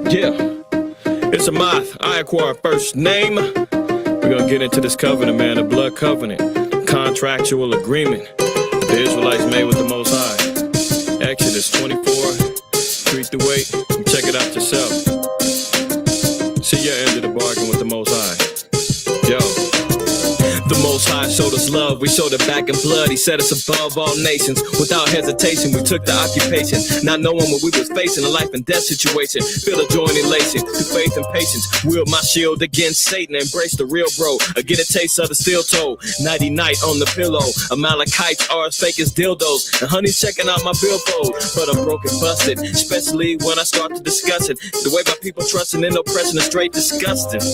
Yeah, it's IQAhmath. I acquire first name. We're gonna get into this covenant, man, the blood covenant, contractual agreement the Israelites made with the Most High. Exodus 24, 3 through 8. Check it out yourself. See your end of the bargain with the Most High. Yo. The Most High showed us love, we showed it back in blood. He set us above all nations. Without hesitation, we took the occupation, not knowing what we was facing, a life and death situation. Feel the joy and elation, through faith and patience. Wield my shield against Satan, embrace the real bro. I get a taste of the steel toe. Nighty night on the pillow. Amalekites are as fake as dildos, and honey's checking out my billfold. But I'm broken, busted, especially when I start to discuss it. The way my people trusting in oppression is straight disgusting.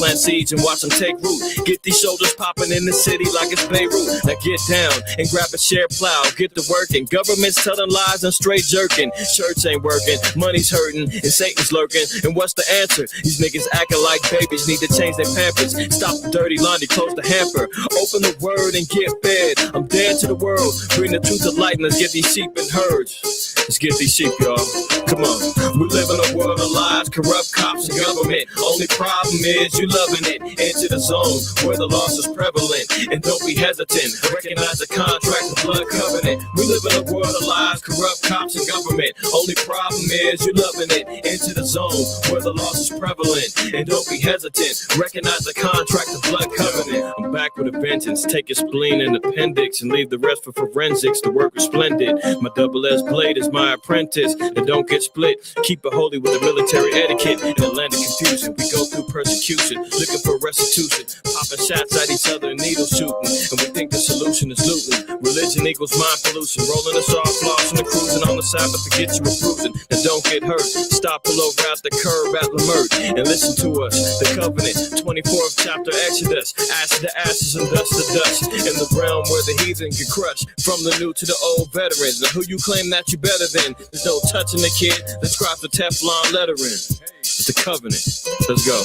Plant seeds and watch them take root. Get these shoulders popping in the city like it's Beirut. Now get down and grab a share plow, get to working. Government's telling lies and straight jerking. Church ain't working, money's hurting, and Satan's lurking. And what's the answer? These niggas acting like babies, need to change their pampers. Stop the dirty laundry, close the hamper. Open the word and get fed. I'm dead to the world, bring the truth to light, and let's get these sheep and herds. Let's get these sheep, y'all. Come on. We live in a world of lies, corrupt cops and government. Only problem is you loving it. Enter the zone where the loss is prevalent, and don't be hesitant. Recognize the contract, the blood covenant. We live in a world of lies, corrupt cops and government. Only problem is you loving it. Enter the zone where the loss is prevalent, and don't be hesitant. Recognize the contract, the blood covenant. I'm back with a vengeance. Take your spleen and appendix and leave the rest for forensics. The work is splendid. My double-edged blade is my apprentice, and don't get split. Keep it holy with the military etiquette. In a land of confusion, we go through persecution, looking for restitution, popping shots at each other and needle shooting, and we think the solution is looting. Religion equals mind pollution, rolling us off, flossing and cruising on the Sabbath to get you a bruising. And don't get hurt, stop below at the curve at Lamert, and listen to us. The covenant, 24th chapter Exodus, ash to ashes and dust to dust, in the realm where the heathen get crushed, from the new to the old veterans. Now who you claim that you better than? There's no touching the kid, let's craft the Teflon lettering. It's the covenant, let's go.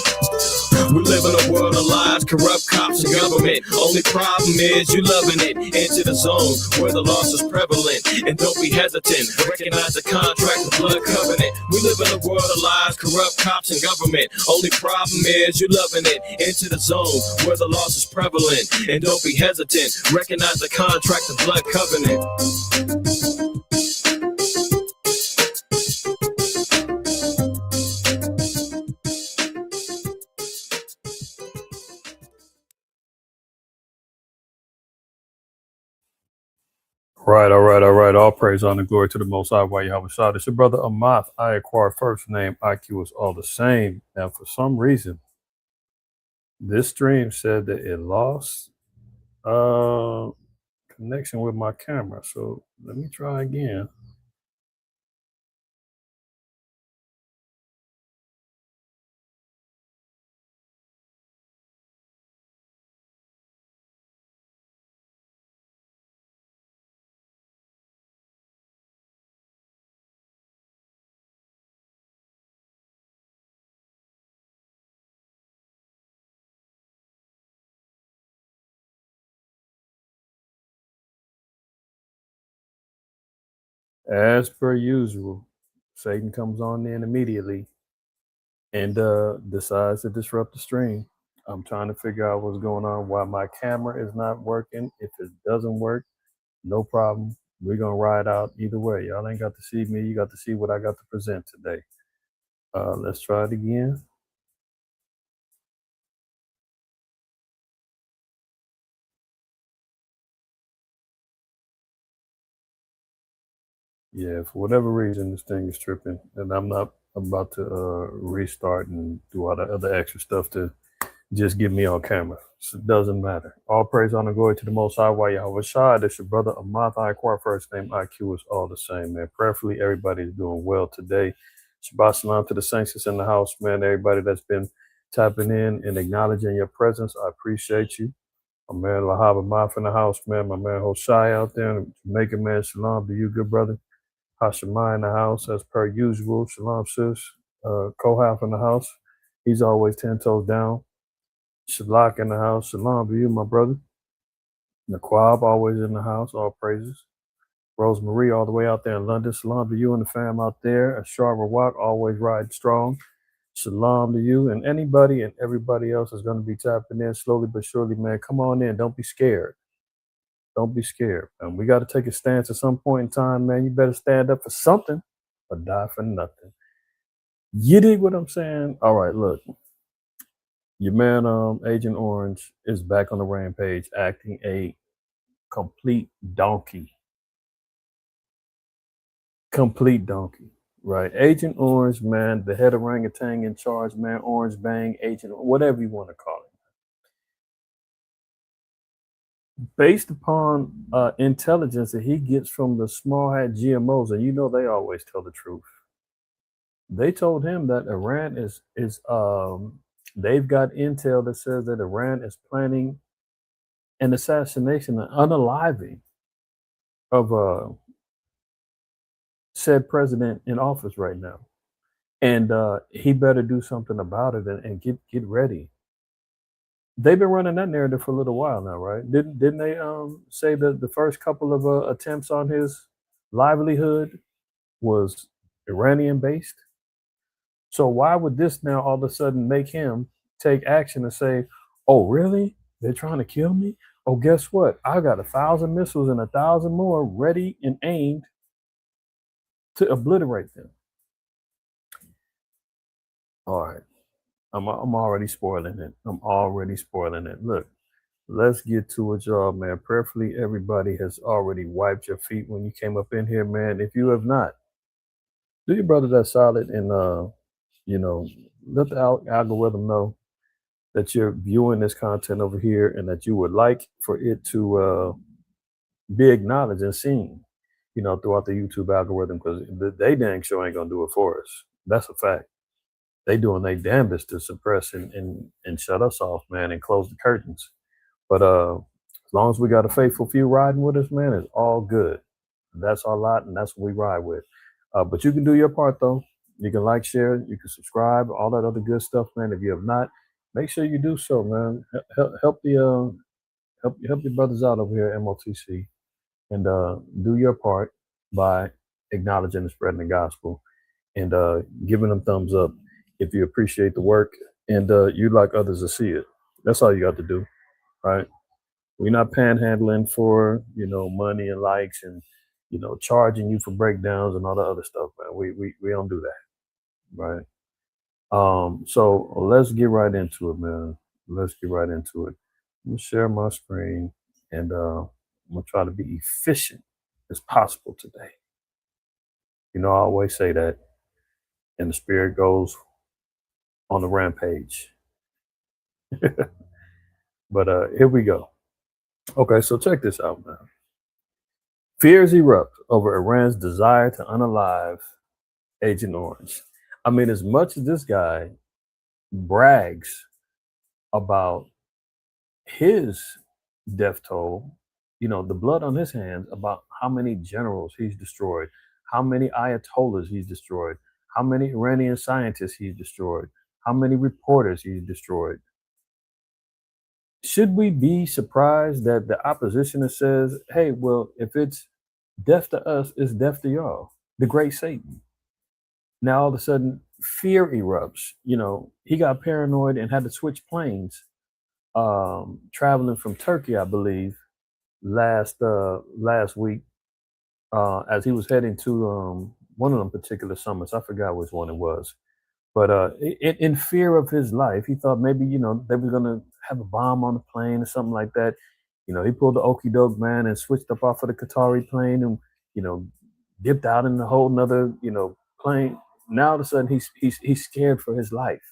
We live in a world of lies, corrupt cops and government. Only problem is you loving it. Enter the zone where the loss is prevalent, and don't be hesitant. Recognize the contract, the blood covenant. We live in a world of lies, corrupt cops and government. Only problem is you loving it. Enter the zone where the loss is prevalent, and don't be hesitant. Recognize the contract, the blood covenant. All right. All praise, honor, glory to the Most High. Why Yahweh Shah. It's your brother IQAhmath. I acquire first name. IQ is all the same. Now, for some reason, this stream said that it lost connection with my camera. So let me try again. As per usual, Satan comes on in immediately and decides to disrupt the stream. I'm trying to figure out what's going on, why my camera is not working. If it doesn't work, no problem. We're going to ride out either way. Y'all ain't got to see me. You got to see what I got to present today. Let's try it again. Yeah, for whatever reason, this thing is tripping, and I'm not about to restart and do all the other extra stuff to just get me on camera. So it doesn't matter. All praise, honor, glory to the Most High. Why Yahweh Shah. That's your brother IQAhmath. I acquire first name. IQ is all the same, man. Prayerfully, everybody's doing well today. Shabbat shalom to the saints that's in the house, man. Everybody that's been tapping in and acknowledging your presence, I appreciate you. My man Lahab Amath in the house, man. My man Hoshai out there, Jamaican man. Shalom to you, good brother. Hashemai in the house, as per usual. Shalom, sis. Kohath in the house. He's always 10 toes down. Shalak in the house. Shalom to you, my brother. Naquab always in the house. All praises. Rosemarie, all the way out there in London. Salam to you and the fam out there. Ashar Rawak, always riding strong. Shalom to you and anybody and everybody else is going to be tapping in slowly but surely, man. Come on in. Don't be scared. Don't be scared. And we got to take a stance at some point in time, man. You better stand up for something or die for nothing. You dig what I'm saying? All right, look. Your man, Agent Orange, is back on the rampage, acting a complete donkey. Complete donkey, right? Agent Orange, man, the head orangutan in charge, man, Orange Bang, Agent, whatever you want to call it. Based upon intelligence that he gets from the small hat GMOs, and you know they always tell the truth. They told him that Iran is they've got intel that says that Iran is planning an assassination, an unaliving of said president in office right now, and he better do something about it and get ready. They've been running that narrative for a little while now, right? Didn't they say that the first couple of attempts on his livelihood was Iranian based? So why would this now all of a sudden make him take action and say, "Oh, really? They're trying to kill me? Oh, guess what? I got 1,000 missiles and 1,000 more ready and aimed to obliterate them." All right, I'm already spoiling it. I'm already spoiling it. Look, let's get to it, y'all, man. Prayerfully, everybody has already wiped your feet when you came up in here, man. If you have not, do your brother that solid and let the algorithm know that you're viewing this content over here and that you would like for it to be acknowledged and seen, throughout the YouTube algorithm, because they dang sure ain't gonna do it for us. That's a fact. They doing their damnedest to suppress and shut us off, man, and close the curtains. But as long as we got a faithful few riding with us, man, it's all good. That's our lot, and that's what we ride with. But you can do your part, though. You can like, share, you can subscribe, all that other good stuff, man. If you have not, make sure you do so, man. Help your brothers out over here at MOTC, and do your part by acknowledging and spreading the gospel and giving them thumbs up if you appreciate the work and you'd like others to see it. That's all you got to do, right? We're not panhandling for money and likes and charging you for breakdowns and all the other stuff, man. We don't do that, right? So let's get right into it, man. Let's get right into it. I'm gonna share my screen and I'm gonna try to be efficient as possible today. I always say that, and the spirit goes on the rampage. But here we go. Okay, so check this out, man. Fears erupt over Iran's desire to unalive Agent Orange. I mean, as much as this guy brags about his death toll, the blood on his hands, about how many generals he's destroyed, how many ayatollahs he's destroyed, how many Iranian scientists he's destroyed, how many reporters he's destroyed. Should we be surprised that the oppositionist says, hey, well, if it's death to us, it's death to y'all, the great Satan? Now all of a sudden, fear erupts. He got paranoid and had to switch planes, traveling from Turkey, I believe, last week, as he was heading to one of them particular summits. I forgot which one it was. But in fear of his life, he thought maybe, they were going to have a bomb on the plane or something like that. He pulled the okey doke, man, and switched up off of the Qatari plane and, dipped out in a whole nother, plane. Now all of a sudden he's scared for his life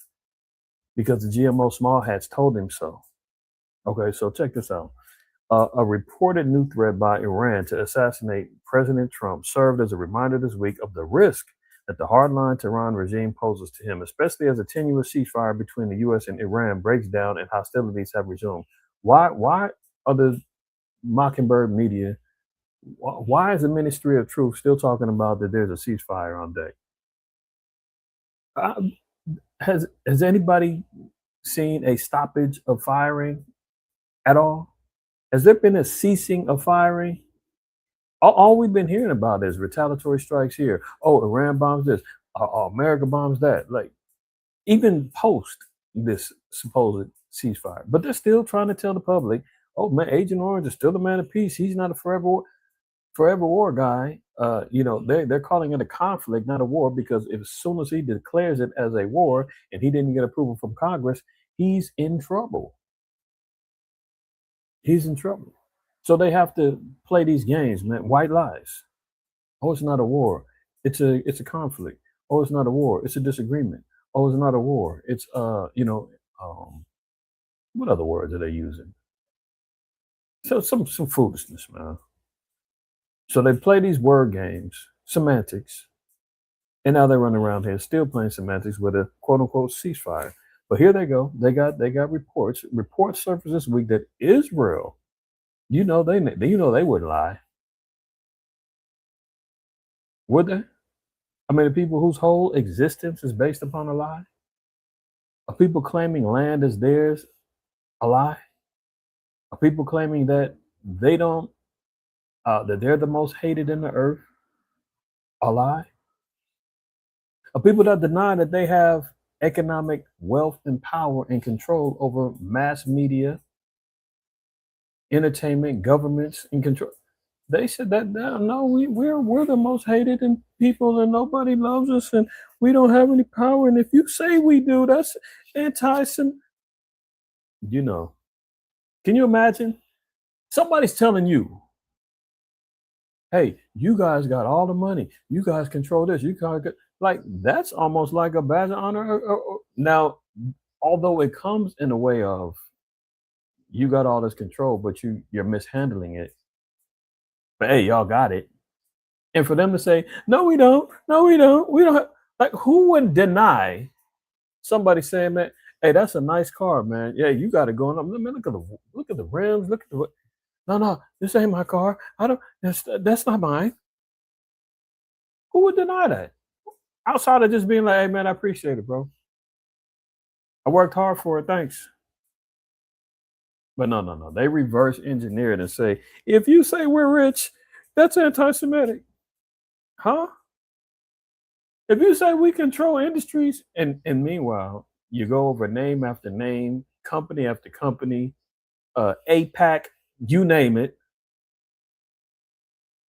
because the GMO small hats told him so. Okay, so check this out. A reported new threat by Iran to assassinate President Trump served as a reminder this week of the risk that the hardline Tehran regime poses to him, especially as a tenuous ceasefire between the U.S. and Iran breaks down and hostilities have resumed. Why are the Mockingbird media, why is the Ministry of Truth still talking about that there's a ceasefire on deck? Has anybody seen a stoppage of firing at all? Has there been a ceasing of firing? All we've been hearing about is retaliatory strikes here. Oh, Iran bombs this. America bombs that. Like, even post this supposed ceasefire, but they're still trying to tell the public, oh man, Agent Orange is still a man of peace. He's not a forever war guy. They're calling it a conflict, not a war, because as soon as he declares it as a war and he didn't get approval from Congress, he's in trouble. He's in trouble. So they have to play these games, man. White lies. Oh, it's not a war. It's a conflict. Oh, it's not a war. It's a disagreement. Oh, it's not a war. It's what other words are they using? So some foolishness, man. So they play these word games, semantics, and now they run around here still playing semantics with a quote unquote ceasefire. But here they go. They got reports. Reports surfaced this week that Israel, they wouldn't lie, would they? I mean, the people whose whole existence is based upon a lie? Are people claiming land is theirs a lie? Are people claiming that they don't, that they're the most hated in the earth a lie? Are people that deny that they have economic wealth and power and control over mass media, entertainment, governments, and control? They said that no, we're the most hated in people and nobody loves us and we don't have any power. And if you say we do, that's anti-Sem. Can you imagine? Somebody's telling you, hey, you guys got all the money. You guys control this. You guys get, like, that's almost like a badge of honor. Now, although it comes in a way of you got all this control, but you're mishandling it. But hey, y'all got it. And for them to say, no, we don't. No, we don't. We don't have, like, who would deny somebody saying that, hey, that's a nice car, man. Yeah, you got it going up. Man, look at the rims, look at the, no, this ain't my car. I don't, that's not mine. Who would deny that? Outside of just being like, hey man, I appreciate it, bro. I worked hard for it, thanks. But no. They reverse engineer it and say, if you say we're rich, that's anti-Semitic. Huh? If you say we control industries, and meanwhile, you go over name after name, company after company, APAC, you name it,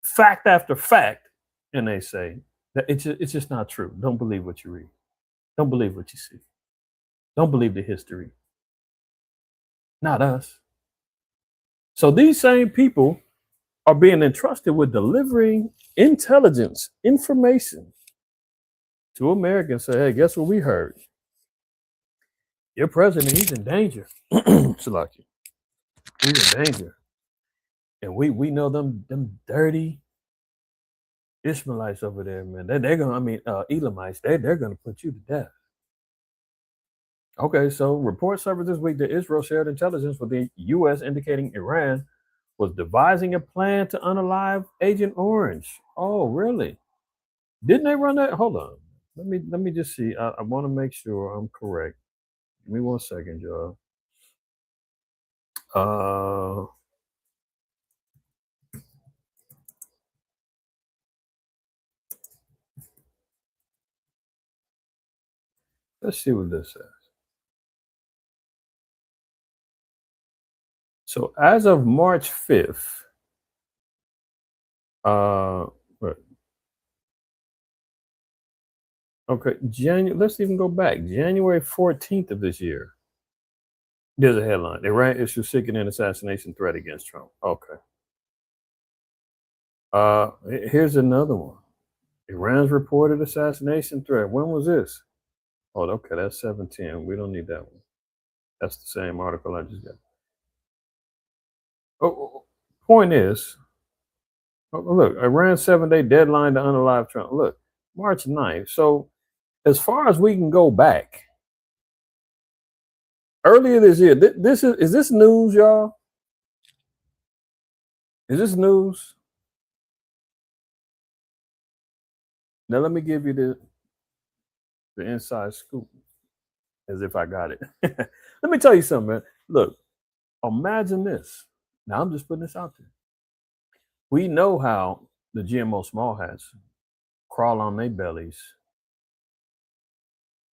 fact after fact, and they say that it's just not true. Don't believe what you read. Don't believe what you see. Don't believe the history. Not us. So these same people are being entrusted with delivering intelligence, information to Americans. Say, hey, guess what we heard? Your president, he's in danger. Salaki. He's in danger. And we know them dirty Ishmaelites over there, man. They're gonna, Elamites, they're gonna put you to death. Okay, so reports surfaced this week that Israel shared intelligence with the U.S. indicating Iran was devising a plan to unalive Agent Orange. Oh, really? Didn't they run that? Hold on. Let me just see. I want to make sure I'm correct. Give me 1 second, y'all. Let's see what this says. So as of March 5th, okay, let's even go back. January 14th of this year. There's a headline. Iran issues sickening assassination threat against Trump. Okay. Here's another one. Iran's reported assassination threat. When was this? Oh, okay, that's 710. We don't need that one. That's the same article I just got. Point is, look, Iran's 7-day deadline to unalive Trump. Look, March 9th. So as far as we can go back, earlier this year, is this news, y'all? Is this news? Now let me give you the inside scoop, as if I got it. Let me tell you something, man. Look, imagine this. Now I'm just putting this out there. We know how the GMO small hats crawl on their bellies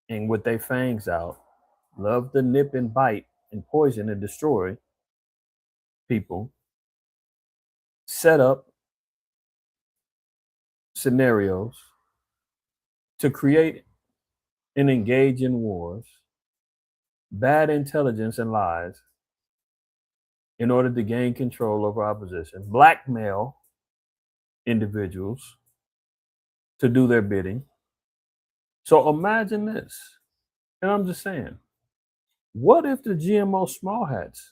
and with their fangs out, love to nip and bite and poison and destroy people, set up scenarios to create and engage in wars, bad intelligence and lies in order to gain control over opposition, blackmail individuals to do their bidding. So imagine this, and I'm just saying, what if the GMO small hats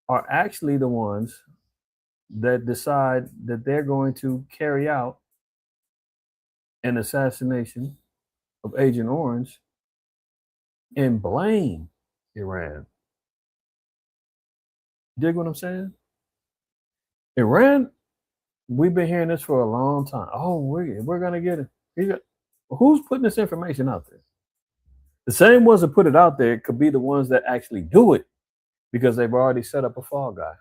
are actually the ones that decide that they're going to carry out an assassination of Agent Orange and blame Iran? Dig what I'm saying? Iran, we've been hearing this for a long time. Oh, we're going to get it. Who's putting this information out there? The same ones that put it out there could be the ones that actually do it because they've already set up a fall guy.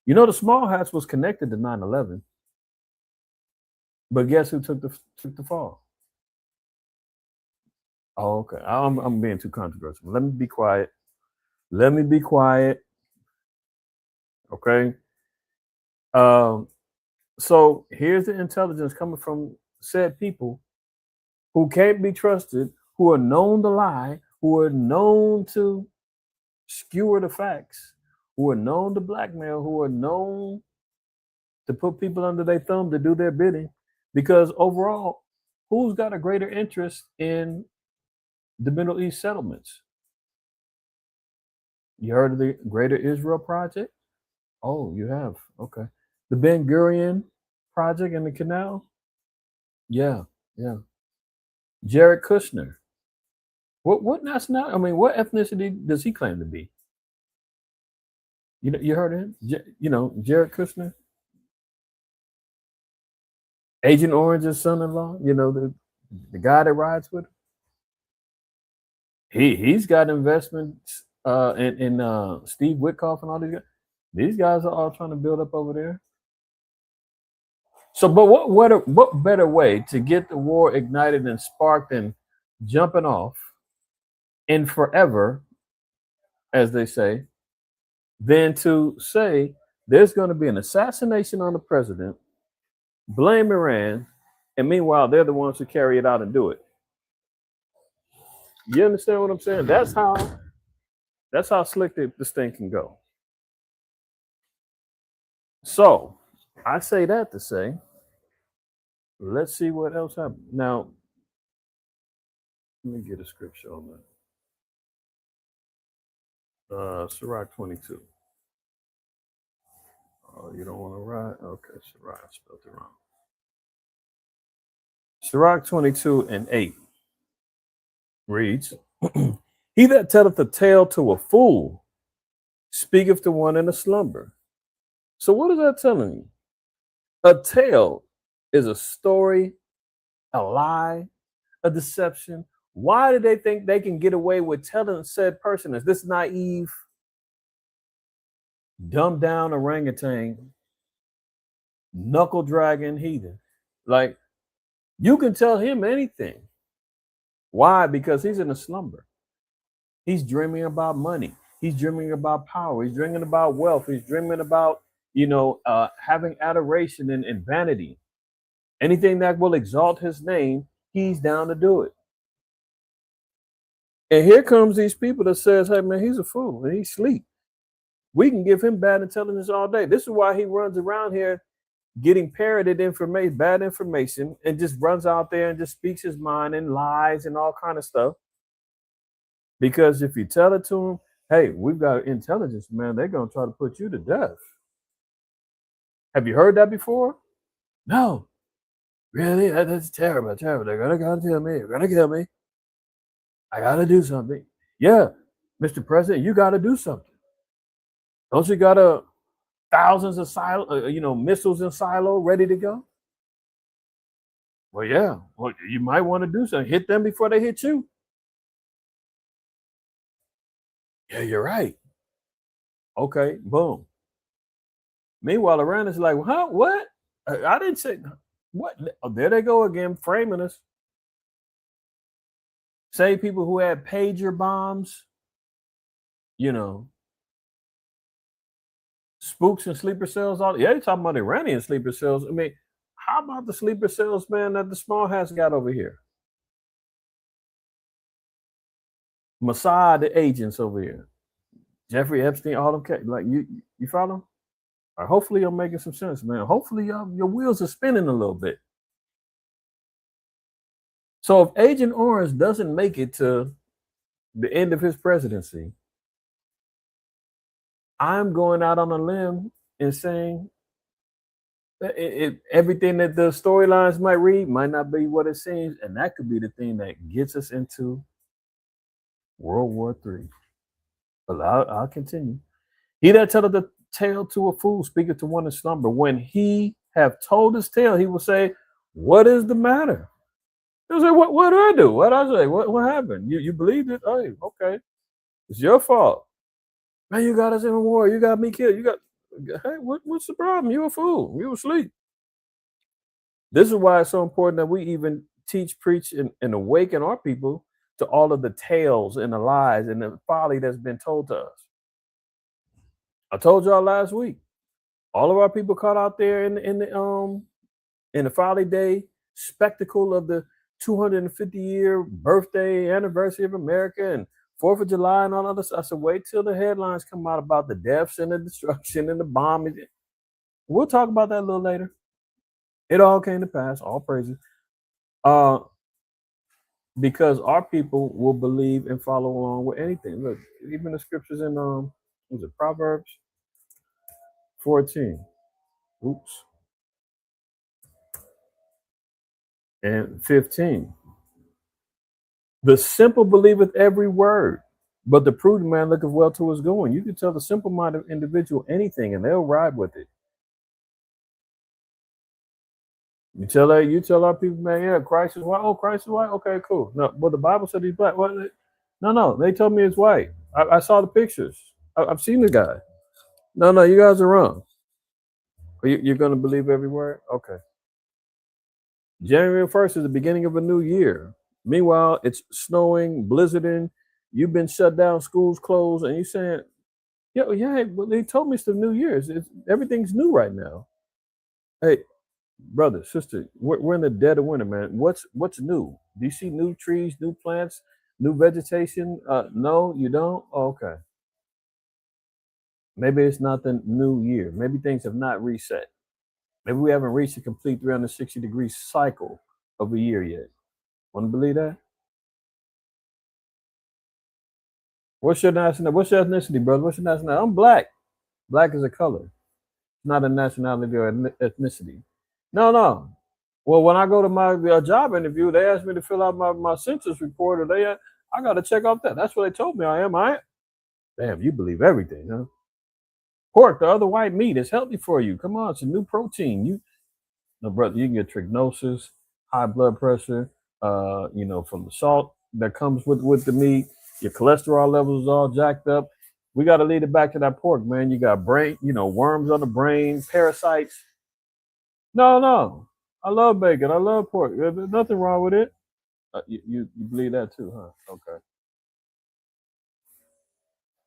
You know, the small hats was connected to 9/11, but guess who took the fall? Oh, okay. I'm being too controversial. Let me be quiet. Okay. So here's the intelligence coming from said people who can't be trusted, who are known to lie, who are known to skewer the facts, who are known to blackmail, who are known to put people under their thumb to do their bidding. Because overall, who's got a greater interest in the Middle East settlements? You heard of the Greater Israel Project? Oh, you have. Okay. The Ben Gurion Project in the canal? Yeah. Jared Kushner. What nationality? I mean, what ethnicity does he claim to be? You heard of him? Jared Kushner? Agent Orange's son-in-law, the guy that rides with him. He's got investments in Steve Witkoff and all these guys. These guys are all trying to build up over there. So, but what better way to get the war ignited and sparked and jumping off in forever, as they say, than to say there's going to be an assassination on the president, blame Iran, and meanwhile they're the ones who carry it out and do it. You understand what I'm saying? That's how slick this thing can go. So I say that to say, let's see what else happens. Now, let me get a scripture on that. Sirach 22. Oh, you don't want to write? Okay, Sirach, I spelled it wrong. Sirach 22 and 8 reads, He that telleth a tale to a fool speaketh to one in a slumber. So what is that telling you? A tale is a story, a lie, a deception. Why do they think they can get away with telling said person is this naive, dumbed down orangutan, knuckle dragging heathen? Like, you can tell him anything. Why? Because he's in a slumber. He's dreaming about money. He's dreaming about power. He's dreaming about wealth. He's dreaming about, having adoration and vanity. Anything that will exalt his name, he's down to do it. And here comes these people that says, hey, man, he's a fool and he's asleep. We can give him bad intelligence all day. This is why he runs around here getting parroted information, bad information, and just runs out there and just speaks his mind and lies and all kind of stuff. Because if you tell it to him, hey, we've got intelligence, man, they're going to try to put you to death. Have you heard that before? No. Really? That's terrible. They're going to kill me. They're going to kill me. I got to do something. Yeah, Mr. President, you got to do something. Don't you got thousands of missiles in silo ready to go? Well, yeah. Well, you might want to do something. Hit them before they hit you. Yeah, you're right. Okay, boom. Meanwhile, Iran is like, huh? What? I didn't say what. Oh, there they go again, framing us. Say people who had pager bombs, you know, spooks and sleeper cells. All yeah, they talking about Iranian sleeper cells. I mean, how about the sleeper cells, man, that the small hats got over here? Mossad agents over here. Jeffrey Epstein, all them like you follow? Right, hopefully I'm making some sense, man. Hopefully your wheels are spinning a little bit. So if Agent Orange doesn't make it to the end of his presidency, I'm going out on a limb and saying everything that the storylines might read might not be what it seems, and that could be the thing that gets us into World War III. But I'll continue. He that telleth the tale to a fool speaketh to one in slumber. When he have told his tale, he will say, "What is the matter?" He'll say, "What do I do? What I say? What happened? You believed it? Hey, okay, it's your fault, man. You got us in a war. You got me killed. You got hey, what's the problem? You a fool. You asleep." This is why it's so important that we even teach, preach, and awaken our people to all of the tales and the lies and the folly that's been told to us. I told y'all last week, all of our people caught out there in the Folly Day spectacle of the 250-year birthday anniversary of America and 4th of July and all other stuff. I said, wait till the headlines come out about the deaths and the destruction and the bombing. We'll talk about that a little later. It all came to pass, all praises. Because our people will believe and follow along with anything. Look, even the scriptures in was it Proverbs 14. Oops. And 15. The simple believeth every word, but the prudent man looketh well to his going. You can tell the simple-minded individual anything, and they'll ride with it. You tell our people, man, yeah, Christ is white. Oh, Christ is white. Okay, cool. No, but the Bible said he's black. What? No, they told me it's white. I saw the pictures. I've seen the guy. No, you guys are wrong. You're going to believe every word? Okay. January 1st is the beginning of a new year. Meanwhile, it's snowing, blizzarding. You've been shut down, schools closed, and you're saying, yeah, but they told me it's the new year. Everything's new right now. Hey, brother, sister, we're in the dead of winter, man. What's new? Do you see new trees, new plants, new vegetation? No, you don't? Oh, okay. Maybe it's not the new year. Maybe things have not reset. Maybe we haven't reached a complete 360-degree cycle of a year yet. Want to believe that? What's your nationality? What's your ethnicity, brother? What's your nationality? I'm black. Black is a color, not a nationality or ethnicity. No. Well, when I go to my job interview, they ask me to fill out my census report, or I got to check off that. That's what they told me I am. Damn, you believe everything, huh? Pork, the other white meat, is healthy for you. Come on, it's a new protein. No, brother, you can get trichinosis, high blood pressure, from the salt that comes with the meat. Your cholesterol levels is all jacked up. We got to lead it back to that pork, man. You got brain, worms on the brain, parasites. No. I love bacon. I love pork. There's nothing wrong with it. You believe that too, huh? Okay.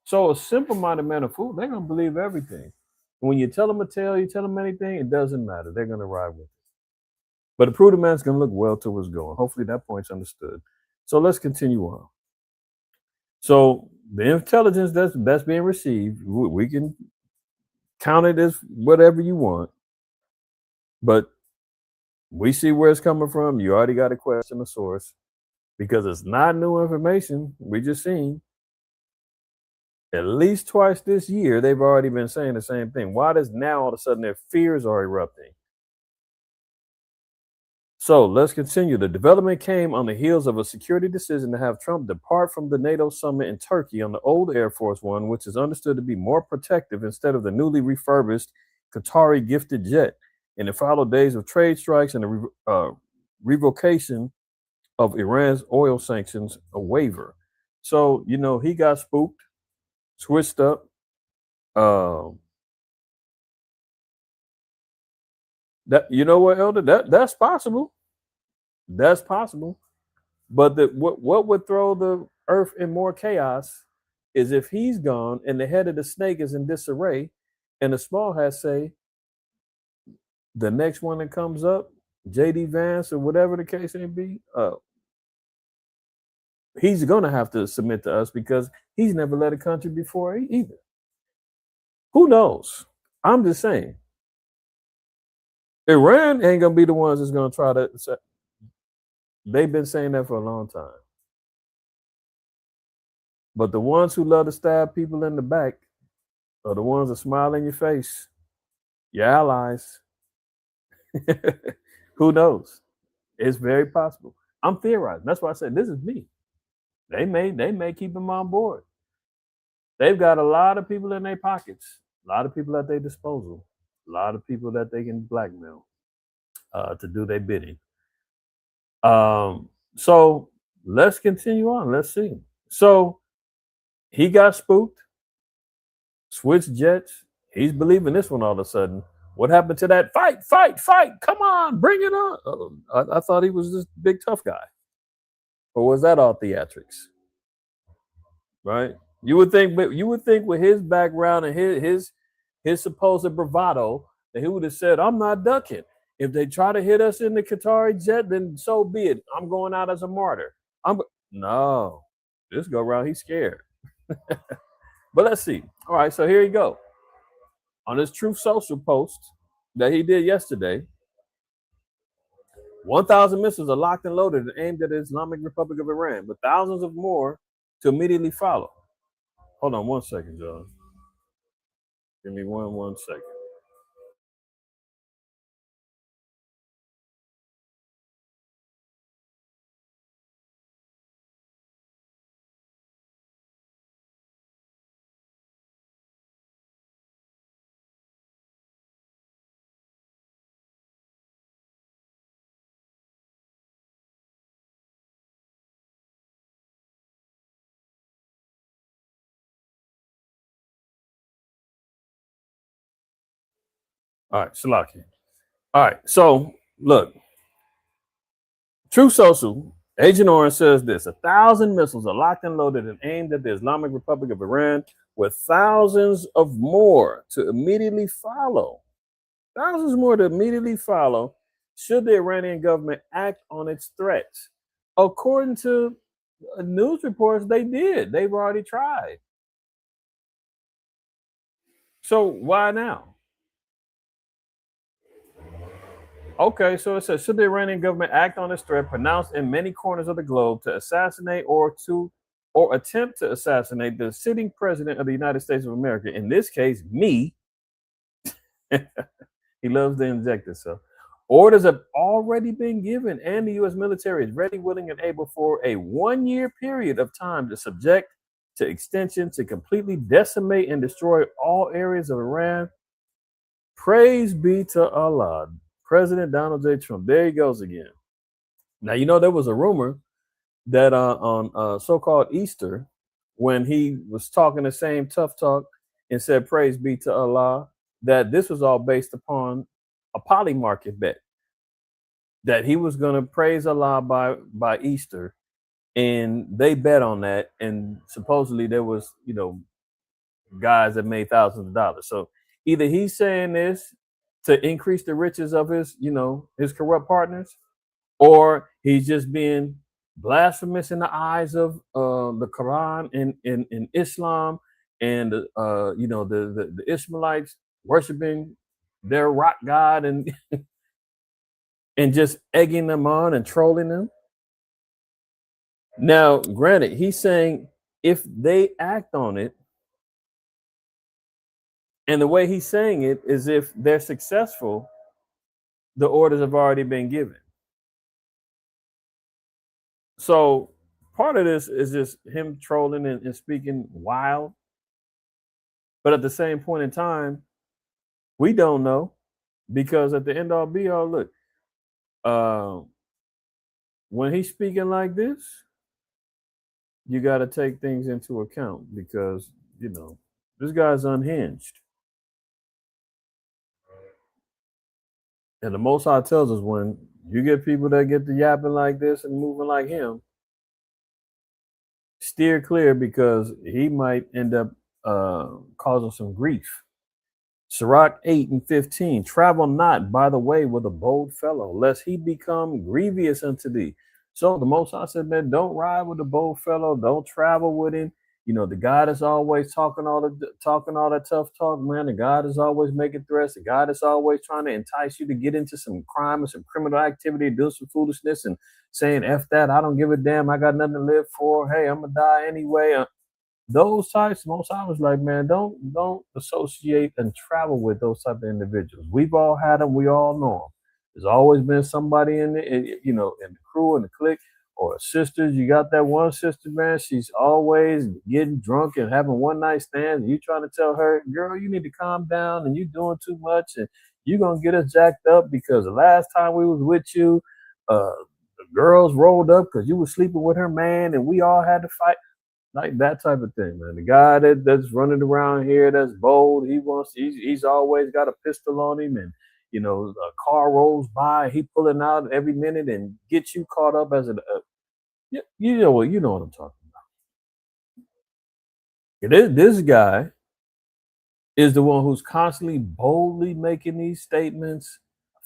So a simple-minded man of food, they're gonna believe everything. When you tell them a tale, you tell them anything, it doesn't matter. They're gonna ride with it. But a prudent man's gonna look well to what's going. Hopefully that point's understood. So let's continue on. So the intelligence that's being received, we can count it as whatever you want, but we see where it's coming from. You already got to question the source because it's not new information. We just seen at least twice this year they've already been saying the same thing. Why does now all of a sudden their fears are erupting? So let's continue. The development came on the heels of a security decision to have Trump depart from the NATO summit in Turkey on the old Air Force One, which is understood to be more protective instead of the newly refurbished Qatari gifted jet. And it followed days of trade strikes and the revocation of Iran's oil sanctions, a waiver. So, he got spooked, switched up. That you know what, Elder? That's possible. That's possible. But what would throw the earth in more chaos is if he's gone and the head of the snake is in disarray, and the small hats say the next one that comes up, JD Vance or whatever the case may be, he's gonna have to submit to us because he's never led a country before either. Who knows? I'm just saying. Iran ain't gonna be the ones that's gonna try to. They've been saying that for a long time. But the ones who love to stab people in the back are the ones that smile in your face. Your allies. Who knows? It's very possible. I'm theorizing. That's why I said this is me. They may keep him on board. They've got a lot of people in their pockets, a lot of people at their disposal, a lot of people that they can blackmail to do their bidding. So let's continue on. Let's see. So he got spooked, switched jets. He's believing this one all of a sudden. What happened to that fight? Come on, bring it on. I thought he was this big tough guy. Or was that all theatrics? Right? You would think with his background and his supposed bravado that he would have said, I'm not ducking. If they try to hit us in the Qatari jet, then so be it. I'm going out as a martyr. No, this go around, he's scared. But let's see. All right, so here you go. On his Truth Social post that he did yesterday, 1,000 missiles are locked and loaded and aimed at the Islamic Republic of Iran, with thousands of more to immediately follow. Hold on 1 second, John. Give me one second. All right, Shalaki. All right, so look, True Social, Agent Orange says this: 1,000 missiles are locked and loaded and aimed at the Islamic Republic of Iran, with thousands of more to immediately follow. Thousands more to immediately follow should the Iranian government act on its threats. According to news reports, they did. They've already tried. So why now? Okay, so it says, should the Iranian government act on this threat pronounced in many corners of the globe to assassinate or attempt to assassinate the sitting president of the United States of America, in this case, me. He loves to inject himself. Orders have already been given, and the U.S. military is ready, willing, and able for a 1-year period of time to subject to extension to completely decimate and destroy all areas of Iran. Praise be to Allah. President Donald J. Trump. There he goes again. Now, you know, there was a rumor that on so-called Easter, when he was talking the same tough talk and said, praise be to Allah, that this was all based upon a poly market bet, that he was going to praise Allah by Easter. And they bet on that. And supposedly there was, you know, guys that made thousands of dollars. So either he's saying this to increase the riches of his, you know, his corrupt partners, or he's just being blasphemous in the eyes of the Quran and in Islam, and you know, the Ishmaelites worshiping their rock god and and just egging them on and trolling them. Now, granted, he's saying if they act on it, and the way he's saying it is if they're successful, the orders have already been given. So part of this is just him trolling and speaking wild. But at the same point in time, we don't know, because at the end all be all, look, when he's speaking like this, you got to take things into account, because, you know, this guy's unhinged. And the Most High tells us when you get people that get to yapping like this and moving like him, steer clear because he might end up causing some grief. Sirach 8 and 15. Travel not by the way with a bold fellow, lest he become grievous unto thee. So the Most High said, man, don't ride with a bold fellow. Don't travel with him. You know, the God is always talking all that tough talk, man. The God is always making threats. The God is always trying to entice you to get into some crime and some criminal activity, do some foolishness and saying, F that, I don't give a damn. I got nothing to live for. Hey, I'm gonna die anyway. Those types, most I was like, man, don't associate and travel with those type of individuals. We've all had them. We all know them. There's always been somebody you know, in the crew and the clique or sisters. You got that one sister, man. She's always getting drunk and having one night stands. And you trying to tell her, girl, you need to calm down and you doing too much and you're gonna get us jacked up because the last time we was with you, the girls rolled up because you was sleeping with her man and we all had to fight like that type of thing, man. The guy that's running around here that's bold, he's always got a pistol on him, and you know, a car rolls by, he pulling out every minute and gets you caught up as you know what I'm talking about. This guy is the one who's constantly boldly making these statements.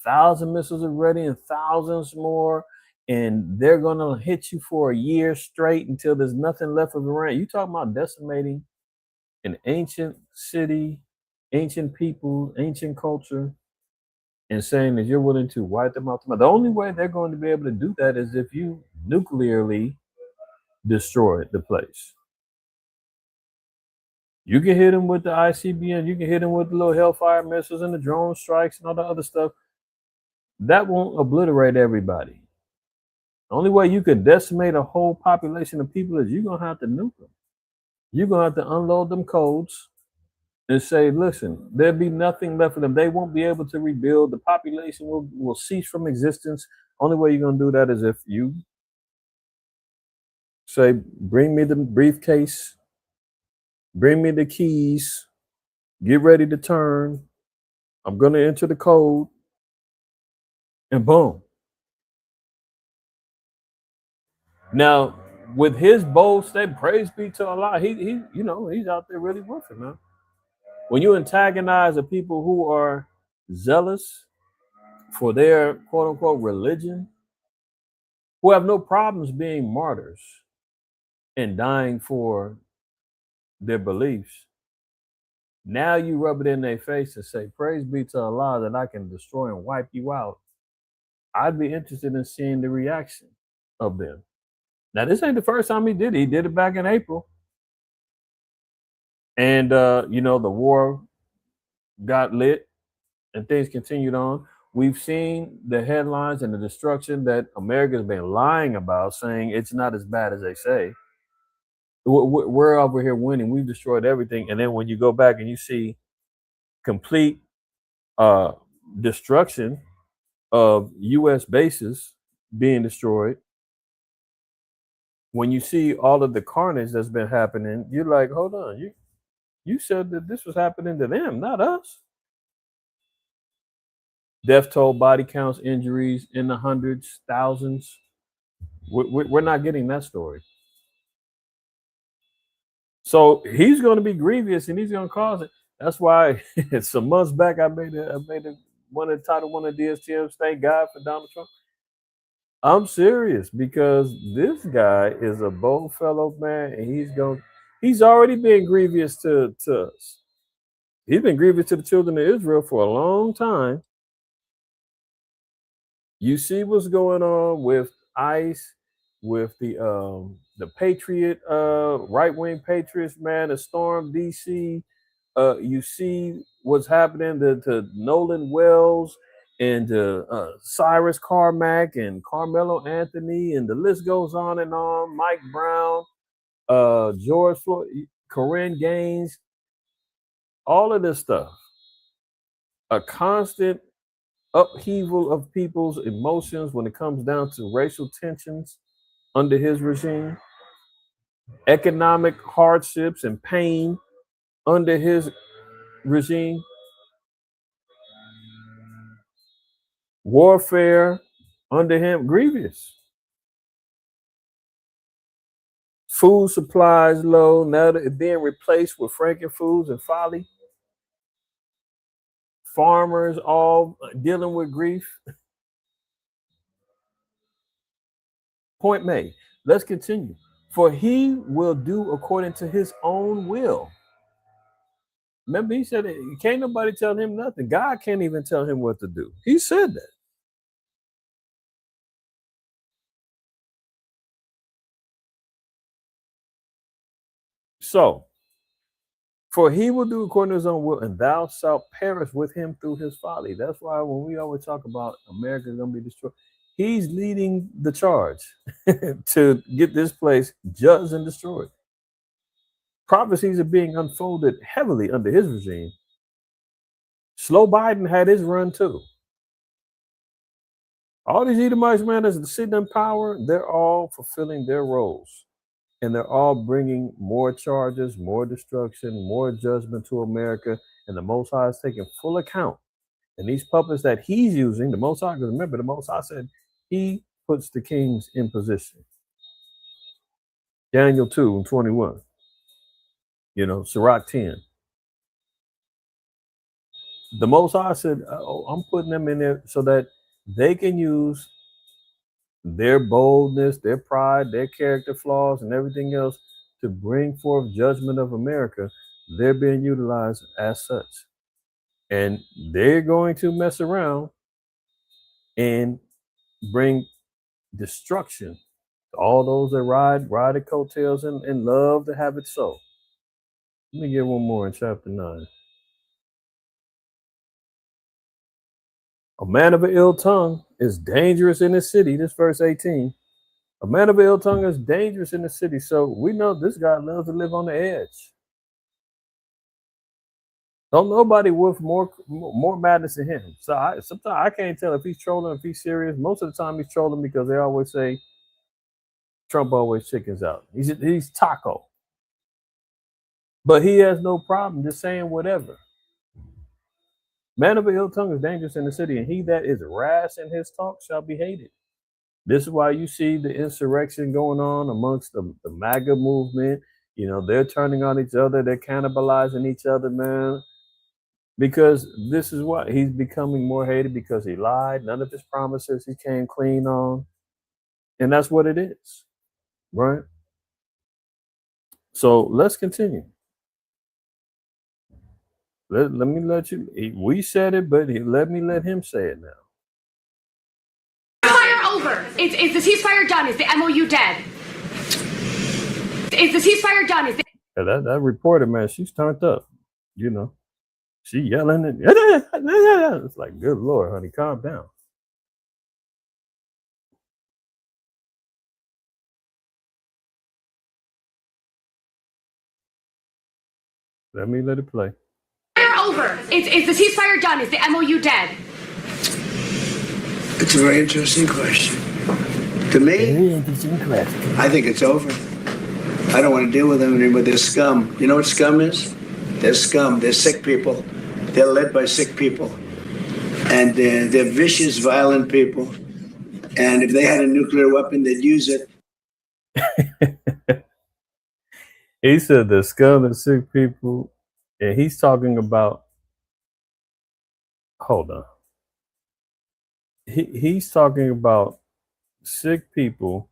1,000 missiles are ready and thousands more, and they're gonna hit you for a year straight until there's nothing left of Iran. You talking about decimating an ancient city, ancient people, ancient culture, and saying that you're willing to wipe them out. The only way they're going to be able to do that is if you nuclearly destroy the place. You can hit them with the ICBM, you can hit them with the little Hellfire missiles and the drone strikes and all the other stuff. That won't obliterate everybody. The only way you could decimate a whole population of people is you're going to have to nuke them. You're going to have to unload them codes and say, listen, there'll be nothing left for them. They won't be able to rebuild. The population will cease from existence. Only way you're going to do that is if you say, bring me the briefcase, bring me the keys, get ready to turn. I'm going to enter the code, and boom. Now, with his bold statement, praise be to Allah, he you know, he's out there really with it, man. When you antagonize the people who are zealous for their quote unquote religion, who have no problems being martyrs and dying for their beliefs, now you rub it in their face and say, praise be to Allah that I can destroy and wipe you out. I'd be interested in seeing the reaction of them. Now, this ain't the first time he did it. He did it back in April. And, you know, the war got lit and things continued on. We've seen the headlines and the destruction that America's been lying about, saying it's not as bad as they say. We're over here winning. We've destroyed everything. And then when you go back and you see complete destruction of U.S. bases being destroyed, when you see all of the carnage that's been happening, you're like, hold on, you said that this was happening to them, not us. Death toll, body counts, injuries in the hundreds, thousands. We're not getting that story. So he's going to be grievous and he's going to cause it. That's why some months back I made one of the title one of DSTMs. Thank God for Donald Trump. I'm serious because this guy is a bold fellow, man, and he's already been grievous to us. He's been grievous to the children of Israel for a long time. You see what's going on with ICE, with the Patriot, right wing Patriots, man, the storm DC. You see what's happening to Nolan Wells and to Cyrus Carmack and Carmelo Anthony, and the list goes on and on. Mike Brown, George Floyd, Corinne Gaines, all of this stuff. A constant upheaval of people's emotions when it comes down to racial tensions under his regime, economic hardships and pain under his regime. Warfare under him grievous. Food supplies low. Now that it's being replaced with frankenfoods and folly. Farmers all dealing with grief. Point made. Let's continue. For he will do according to his own will. Remember, he said, can't nobody tell him nothing. God can't even tell him what to do. He said that. So, for he will do according to his own will, and thou shalt perish with him through his folly. That's why when we always talk about America is going to be destroyed, he's leading the charge to get this place judged and destroyed. Prophecies are being unfolded heavily under his regime. Slow Biden had his run too. All these Edomites, man, as sitting in power, they're all fulfilling their roles. And they're all bringing more charges, more destruction, more judgment to America. And the Most High is taking full account. And these puppets that he's using, the Most High, because remember, the Most High said he puts the kings in position. Daniel 2:21. Sirach 10. The Most High said, I'm putting them in there so that they can use their boldness, their pride, their character flaws, and everything else to bring forth judgment of America. They're being utilized as such. And they're going to mess around and bring destruction to all those that ride the coattails and love to have it so. Let me get one more in chapter 9. A man of an ill tongue is dangerous in the city. This verse 18. A man of an ill tongue is dangerous in the city. So we know this guy loves to live on the edge. Don't nobody with more madness than him. So sometimes I can't tell if he's trolling, if he's serious. Most of the time he's trolling because they always say Trump always chickens out. He's taco. But he has no problem just saying whatever. Man of an ill tongue is dangerous in the city, and he that is rash in his talk shall be hated. This is why you see the insurrection going on amongst the MAGA movement. They're turning on each other. They're cannibalizing each other, man. Because this is what he's becoming more hated because he lied. None of his promises he came clean on. And that's what it is, right? So let's continue. Let me let you. We said it, but let him say it now. Ceasefire over. Is the ceasefire done? Is the MOU dead? Is the ceasefire done? That reporter, man, she's turned up. She yelling and it's like, good Lord, honey, calm down. Let it play. Over. Is the ceasefire done? Is the MOU dead? It's a very interesting question. To me, I think it's over. I don't want to deal with them anymore. They're scum. You know what scum is? They're scum. They're sick people. They're led by sick people. And they're vicious, violent people. And if they had a nuclear weapon, they'd use it. He said the scum and sick people, and he's talking about, hold on. He's talking about sick people.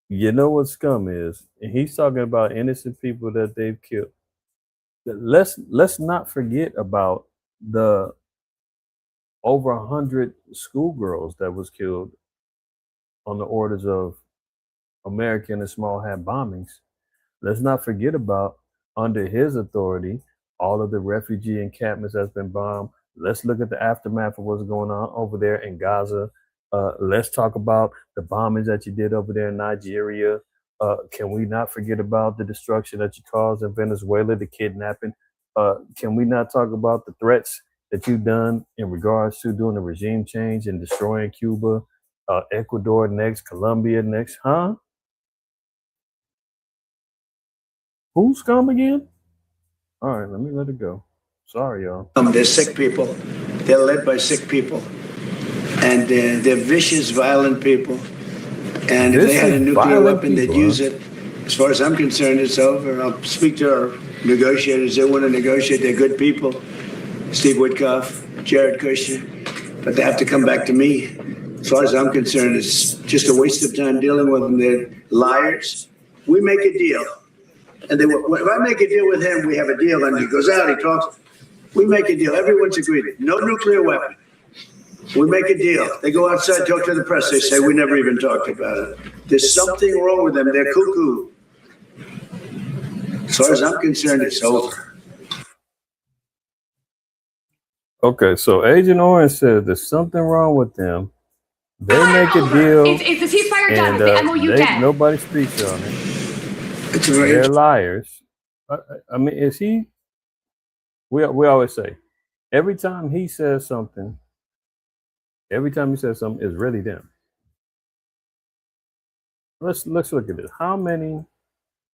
You know what scum is, and he's talking about innocent people that they've killed. Let's not forget about the over 100 schoolgirls that was killed on the orders of American and small hat bombings. Let's not forget about, under his authority, all of the refugee encampments that's been bombed. Let's look at the aftermath of what's going on over there in Gaza. Let's talk about the bombings that you did over there in Nigeria. Can we not forget about the destruction that you caused in Venezuela, the kidnapping? Can we not talk about the threats that you've done in regards to doing a regime change and destroying Cuba, Ecuador next, Colombia next, huh? Who's scum again? All right, let it go. Sorry, y'all. They're sick people. They're led by sick people. And they're vicious, violent people. And if they had a nuclear weapon, they'd use it. As far as I'm concerned, it's over. I'll speak to our negotiators. They want to negotiate. They're good people. Steve Witkoff, Jared Kushner. But they have to come back to me. As far as I'm concerned, it's just a waste of time dealing with them. They're liars. We make a deal. And if I make a deal with him, we have a deal. And he goes out, he talks. We make a deal. Everyone's agreed. No nuclear weapon. We make a deal. They go outside, talk to the press. They say, we never even talked about it. There's something wrong with them. They're cuckoo. As far as I'm concerned, it's over. Okay, so Agent Orange says there's something wrong with them. They make a deal. Is the ceasefire done? Is the MOU dead? Nobody speaks on it. They're liars. I mean, is he? We always say, every time he says something, it's really them. Let's look at this. How many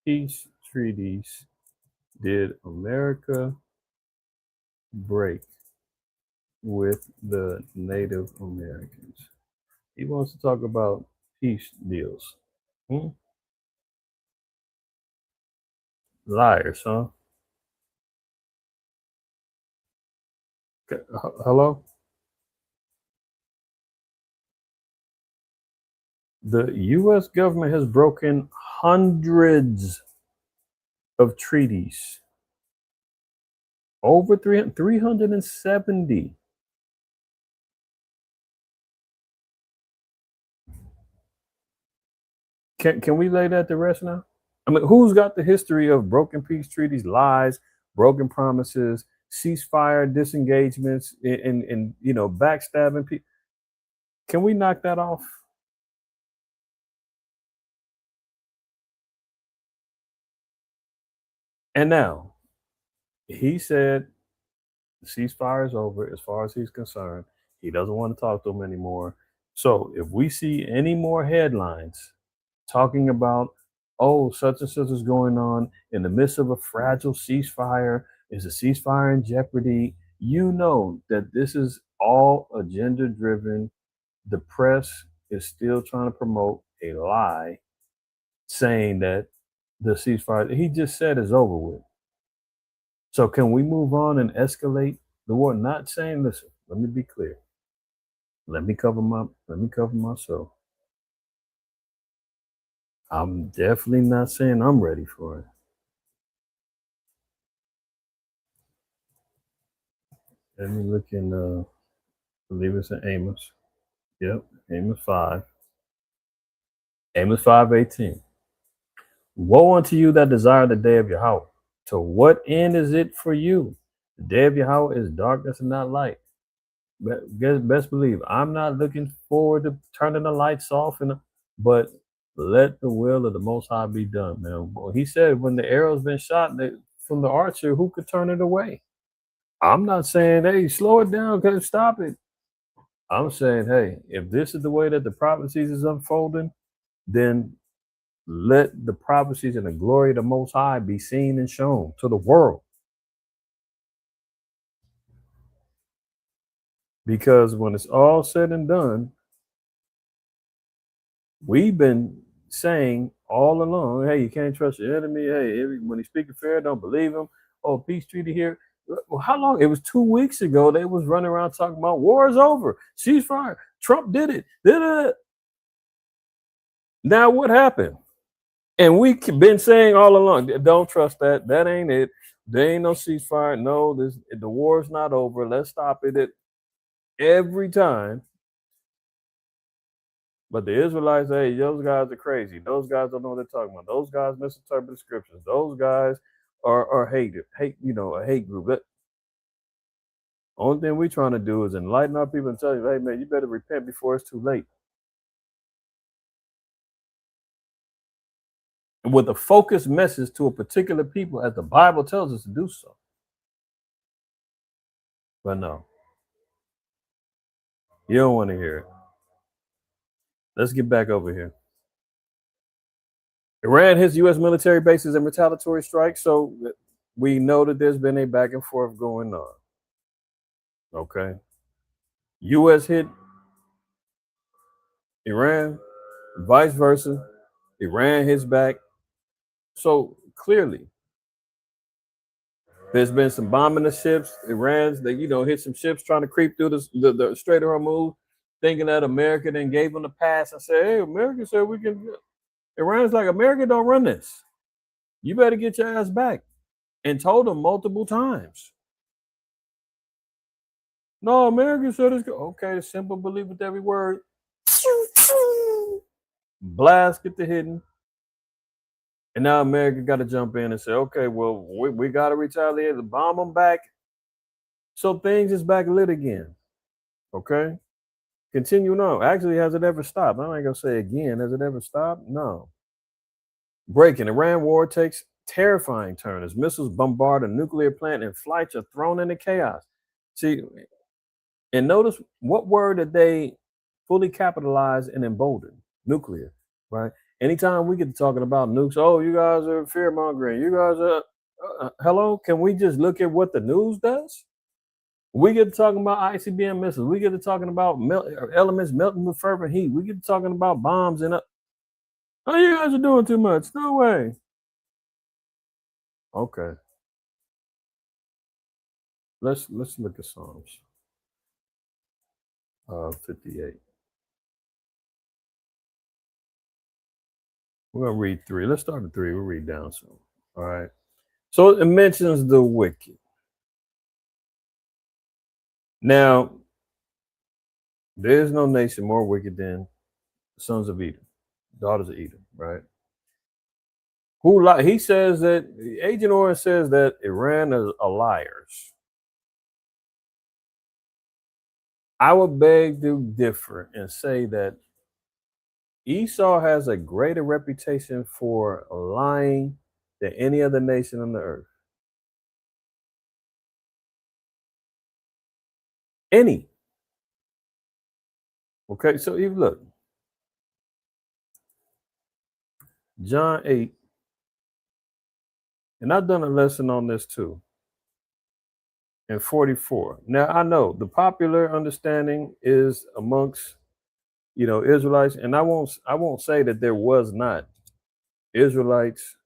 peace treaties did America break with the Native Americans? He wants to talk about peace deals. Liars, huh? Okay. Hello? The U.S. government has broken hundreds of treaties. Over 370. Can we lay that to rest now? I mean, who's got the history of broken peace treaties, lies, broken promises, ceasefire, disengagements, and backstabbing people? Can we knock that off? And now, he said the ceasefire is over as far as he's concerned. He doesn't want to talk to them anymore. So if we see any more headlines talking about, oh, such and such is going on in the midst of a fragile ceasefire, is a ceasefire in jeopardy, you know that this is all agenda driven. The press is still trying to promote a lie saying that the ceasefire he just said is over with. So can we move on and escalate the war? Not saying, listen, let me be clear. Let me cover myself. I'm definitely not saying I'm ready for it. Let me look in, I believe it's in Amos. Yep, Amos 5. Amos 5:18. Woe unto you that desire the day of Yahweh. To what end is it for you? The day of Yahweh is darkness and not light. Best believe, I'm not looking forward to turning the lights off, but let the will of the Most High be done, man. Well, he said when the arrow's been shot from the archer, who could turn it away? I'm not saying, hey, slow it down, stop it. I'm saying, hey, if this is the way that the prophecies is unfolding, then let the prophecies and the glory of the Most High be seen and shown to the world. Because when it's all said and done, we've been saying all along, hey, you can't trust your enemy. Hey, when he's speaking fair, don't believe him. Oh, peace treaty here. Well, how long? It was 2 weeks ago. They was running around talking about war is over. Ceasefire. Trump did it. Now what happened? And we've been saying all along, don't trust that. That ain't it. There ain't no ceasefire. No, the war's not over. Let's stop it. Every time. But the Israelites, hey, those guys are crazy. Those guys don't know what they're talking about. Those guys misinterpret the scriptures. Those guys are a hate group. But only thing we're trying to do is enlighten our people and tell you, hey, man, you better repent before it's too late. With a focused message to a particular people, as the Bible tells us to do so. But no, you don't want to hear it. Let's get back over here. Iran hits U.S. military bases and retaliatory strikes. So we know that there's been a back and forth going on. Okay. U.S. hit Iran, vice versa. Iran hits back. So clearly, there's been some bombing of ships. Iran's they hit some ships trying to creep through the Strait of Hormuz, thinking that America then gave them the pass and said, "Hey, America said we can." Iran's like, "America don't run this. You better get your ass back," and told them multiple times. No, America said it's good. Okay, the simple believe with every word. Blast, get the hidden. And now America got to jump in and say, okay, well, we got to retaliate, bomb them back. So things is back lit again. Okay? Continuing on. Actually, has it ever stopped? I ain't going to say again. Has it ever stopped? No. Breaking. Iran war takes terrifying turn as missiles bombard a nuclear plant and flights are thrown into chaos. See, and notice what word did they fully capitalize and embolden? Nuclear, right? Anytime we get talking about nukes, oh, you guys are fear mongering. You guys are, hello? Can we just look at what the news does? We get to talking about ICBM missiles. We get to talking about elements melting with fervent heat. We get to talking about bombs and oh, you guys are doing too much. No way. Okay. Let's look at Psalms 58. We're gonna read 3. Let's start at 3. We'll read down some. All right. So it mentions the wicked. Now, there is no nation more wicked than the sons of Edom, daughters of Edom, right? He says that Agent Orange says that Iran are liars. I would beg to differ and say that Esau has a greater reputation for lying than any other nation on the earth. Any. Okay, so you look. John 8, and I've done a lesson on this too. And 44. Now I know the popular understanding is amongst Israelites, and I won't say that there was not Israelites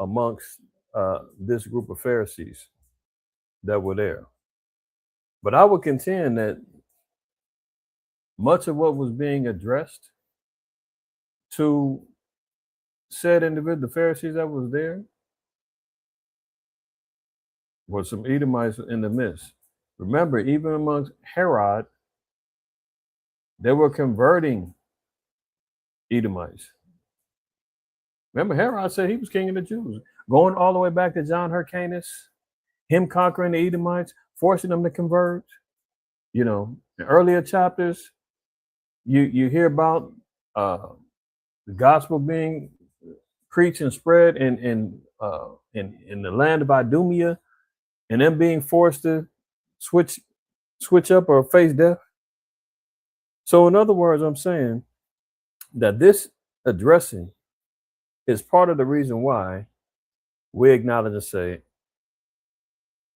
amongst this group of Pharisees that were there. But I would contend that much of what was being addressed to said individual, the Pharisees that was there, was some Edomites in the midst. Remember, even amongst Herod, they were converting Edomites. Remember, Herod said he was king of the Jews. Going all the way back to John Hyrcanus, him conquering the Edomites, forcing them to convert. In earlier chapters, you hear about the gospel being preached and spread in the land of Idumea, and them being forced to switch up or face death. So in other words, I'm saying that this addressing is part of the reason why we acknowledge and say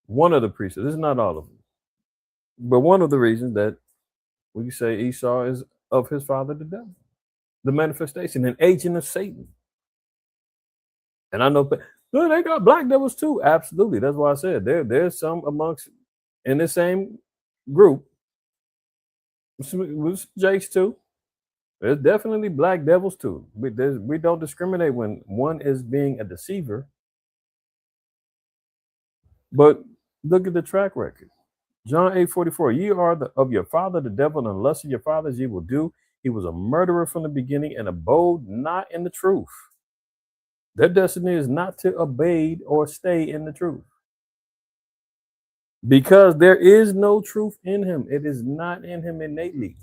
one of the precepts, this is not all of them, but one of the reasons that we say Esau is of his father the devil, the manifestation, an agent of Satan. And I know they got black devils too. Absolutely. That's why I said there's some amongst in the same group with Jakes too. There's definitely black devils too. We don't discriminate when one is being a deceiver. But look at the track record. John 8:44. Ye are of your father the devil, and the lust of your fathers ye will do. He was a murderer from the beginning and abode not in the truth. Their destiny is not to abide or stay in the truth. Because there is no truth in him. It is not in him innately.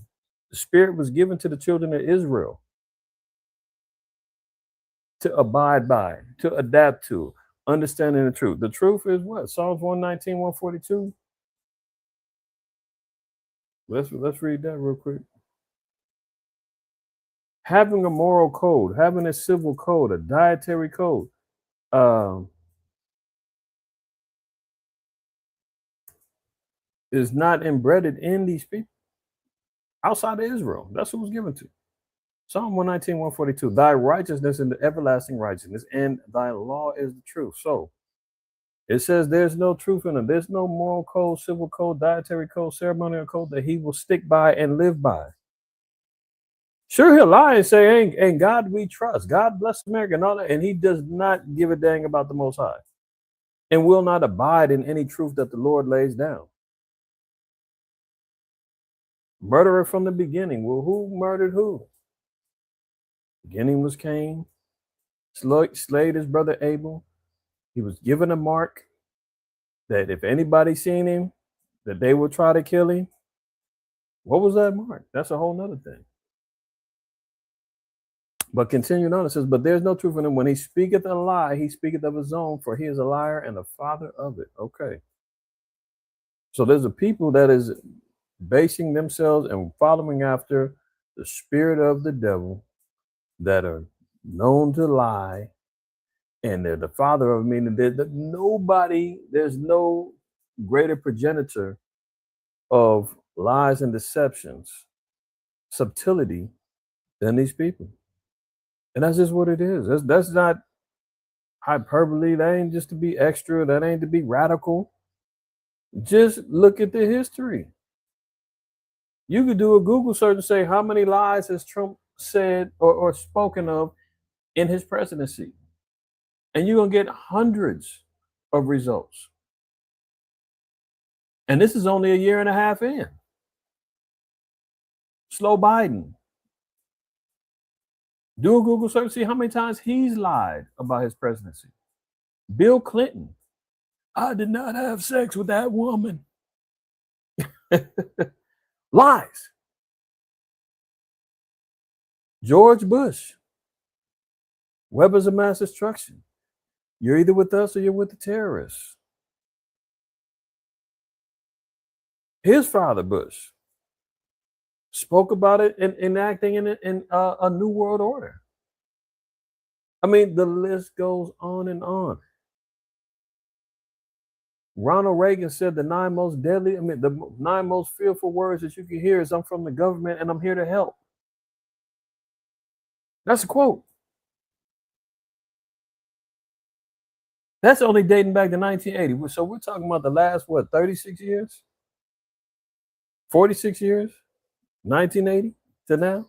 The Spirit was given to the children of Israel to abide by, to adapt to, understanding the truth. The truth is what? Psalms 119, 142. Let's read that real quick. Having a moral code, having a civil code, a dietary code, is not embedded in these people outside of Israel. That's who it was given to. Psalm 119, 142. Thy righteousness and the everlasting righteousness, and thy law is the truth. So it says there's no truth in it. There's no moral code, civil code, dietary code, ceremonial code that he will stick by and live by. Sure, he'll lie and say, ain't God we trust. God bless America and all that. And he does not give a dang about the Most High and will not abide in any truth that the Lord lays down. Murderer from the beginning. Well, who murdered who? Beginning was Cain, slayed his brother Abel. He was given a mark that if anybody seen him, that they would try to kill him. What was that mark? That's a whole nother thing. But continuing on, it says, but there's no truth in him. When he speaketh a lie, he speaketh of his own, for he is a liar and the father of it. Okay. So there's a people that is basing themselves and following after the spirit of the devil that are known to lie, and they're the father of, meaning that nobody, there's no greater progenitor of lies and deceptions, subtlety than these people. And that's just what it is. That's not hyperbole. That ain't just to be extra. That ain't to be radical. Just look at the history. You could do a Google search and say, how many lies has Trump said or spoken of in his presidency? And you're going to get hundreds of results. And this is only a year and a half in. Slow Biden. Do a Google search, see how many times he's lied about his presidency. Bill Clinton. I did not have sex with that woman. Lies. George Bush. Weapons of mass destruction. You're either with us or you're with the terrorists. His father, Bush, spoke about it in enacting in a new world order. I mean, the list goes on and on. Ronald Reagan said the 9 most deadly, the 9 most fearful words that you can hear is, I'm from the government and I'm here to help. That's a quote. That's only dating back to 1980. So we're talking about the last, 36 years? 46 years? 1980 to now?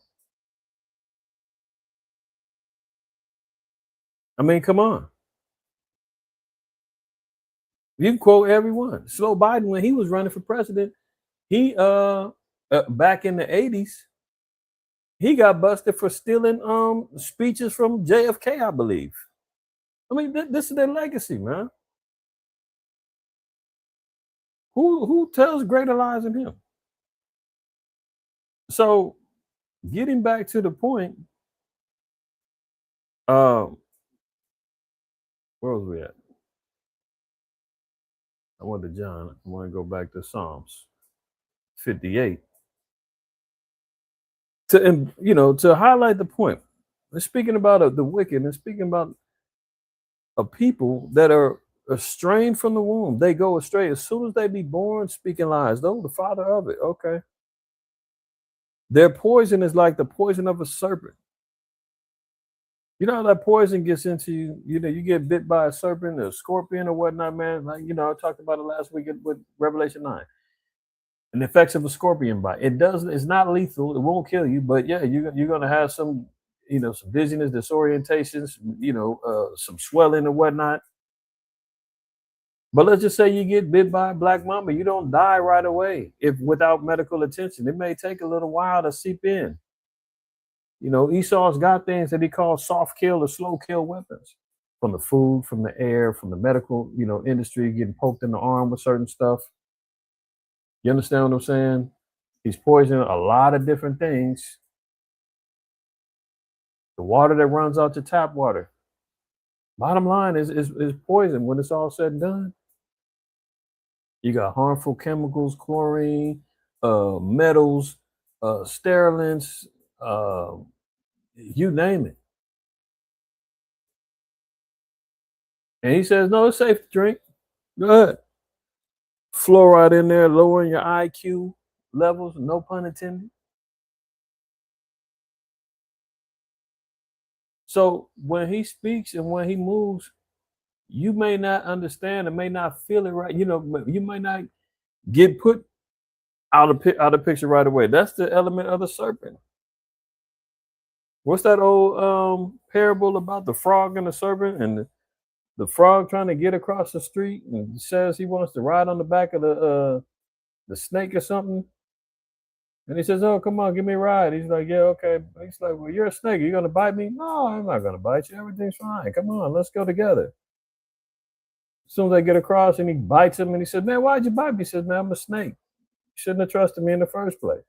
I mean, come on. You can quote everyone. Slow Biden, when he was running for president, he back in the 80s, he got busted for stealing speeches from JFK, I believe. I mean, this is their legacy, man. Who tells greater lies than him? So, getting back to the point, where was we at? I went to John. I want to go back to Psalms 58 to highlight the point. We're speaking about the wicked and speaking about a people that are estranged from the womb. They go astray as soon as they be born, speaking lies. Though the father of it. Okay. Their poison is like the poison of a serpent. You know how that poison gets into you? You know, you get bit by a serpent, a scorpion, or whatnot, man. Like, I talked about it last week with Revelation 9. And the effects of a scorpion bite. It's not lethal. It won't kill you, but yeah, you're gonna have some, some dizziness, disorientations, some swelling and whatnot. But let's just say you get bit by a black mamba, you don't die right away if without medical attention. It may take a little while to seep in. Esau's got things that he calls soft kill or slow kill weapons. From the food, from the air, from the medical, industry, getting poked in the arm with certain stuff. You understand what I'm saying? He's poisoning a lot of different things. The water that runs out to tap water. Bottom line is poison when it's all said and done. You got harmful chemicals, chlorine, metals, sterilants, you name it. And he says, no, it's safe to drink. Go ahead. Fluoride in there, lowering your IQ levels, no pun intended. So when he speaks and when he moves, you may not understand and may not feel it right. You know, you might not get put out of picture right away. That's the element of the serpent. What's that old parable about the frog and the serpent, and the frog trying to get across the street and says he wants to ride on the back of the snake or something. And he says, "Oh, come on, give me a ride." He's like, "Yeah, okay." He's like, "Well, you're a snake. Are you gonna bite me?" "No, I'm not gonna bite you. Everything's fine. Come on, let's go together." As soon as they get across and he bites him and he says, "Man, why'd you bite me?" He says, "Man, I'm a snake. You shouldn't have trusted me in the first place."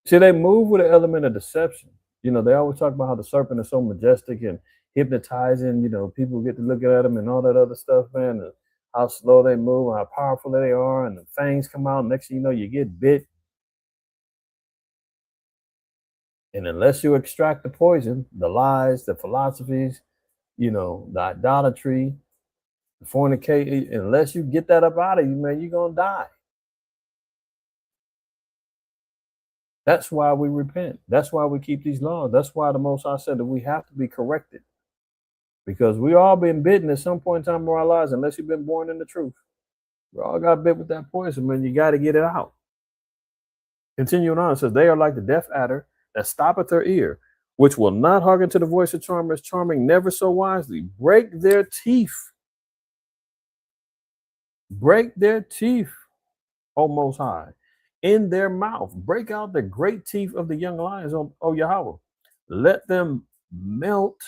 See, they move with an element of deception. You know, they always talk about how the serpent is so majestic and hypnotizing. You know, people get to look at them and all that other stuff, man. And how slow they move, and how powerful they are, and the fangs come out. Next thing you know, you get bit. And unless you extract the poison, the lies, the philosophies, you know, the idolatry, the fornication, unless you get that up out of you, man, you're gonna die. That's why we repent. That's why we keep these laws. That's why the Most High said that we have to be corrected. Because we all been bitten at some point in time of our lives, unless you've been born in the truth. We all got bit with that poison, man. You got to get it out. Continuing on, it says, they are like the deaf adder that stoppeth their ear, which will not hearken to the voice of charmers, charming never so wisely. Break their teeth. Break their teeth, O Most High, in their mouth. Break out the great teeth of the young lions, O Yahweh. Let them melt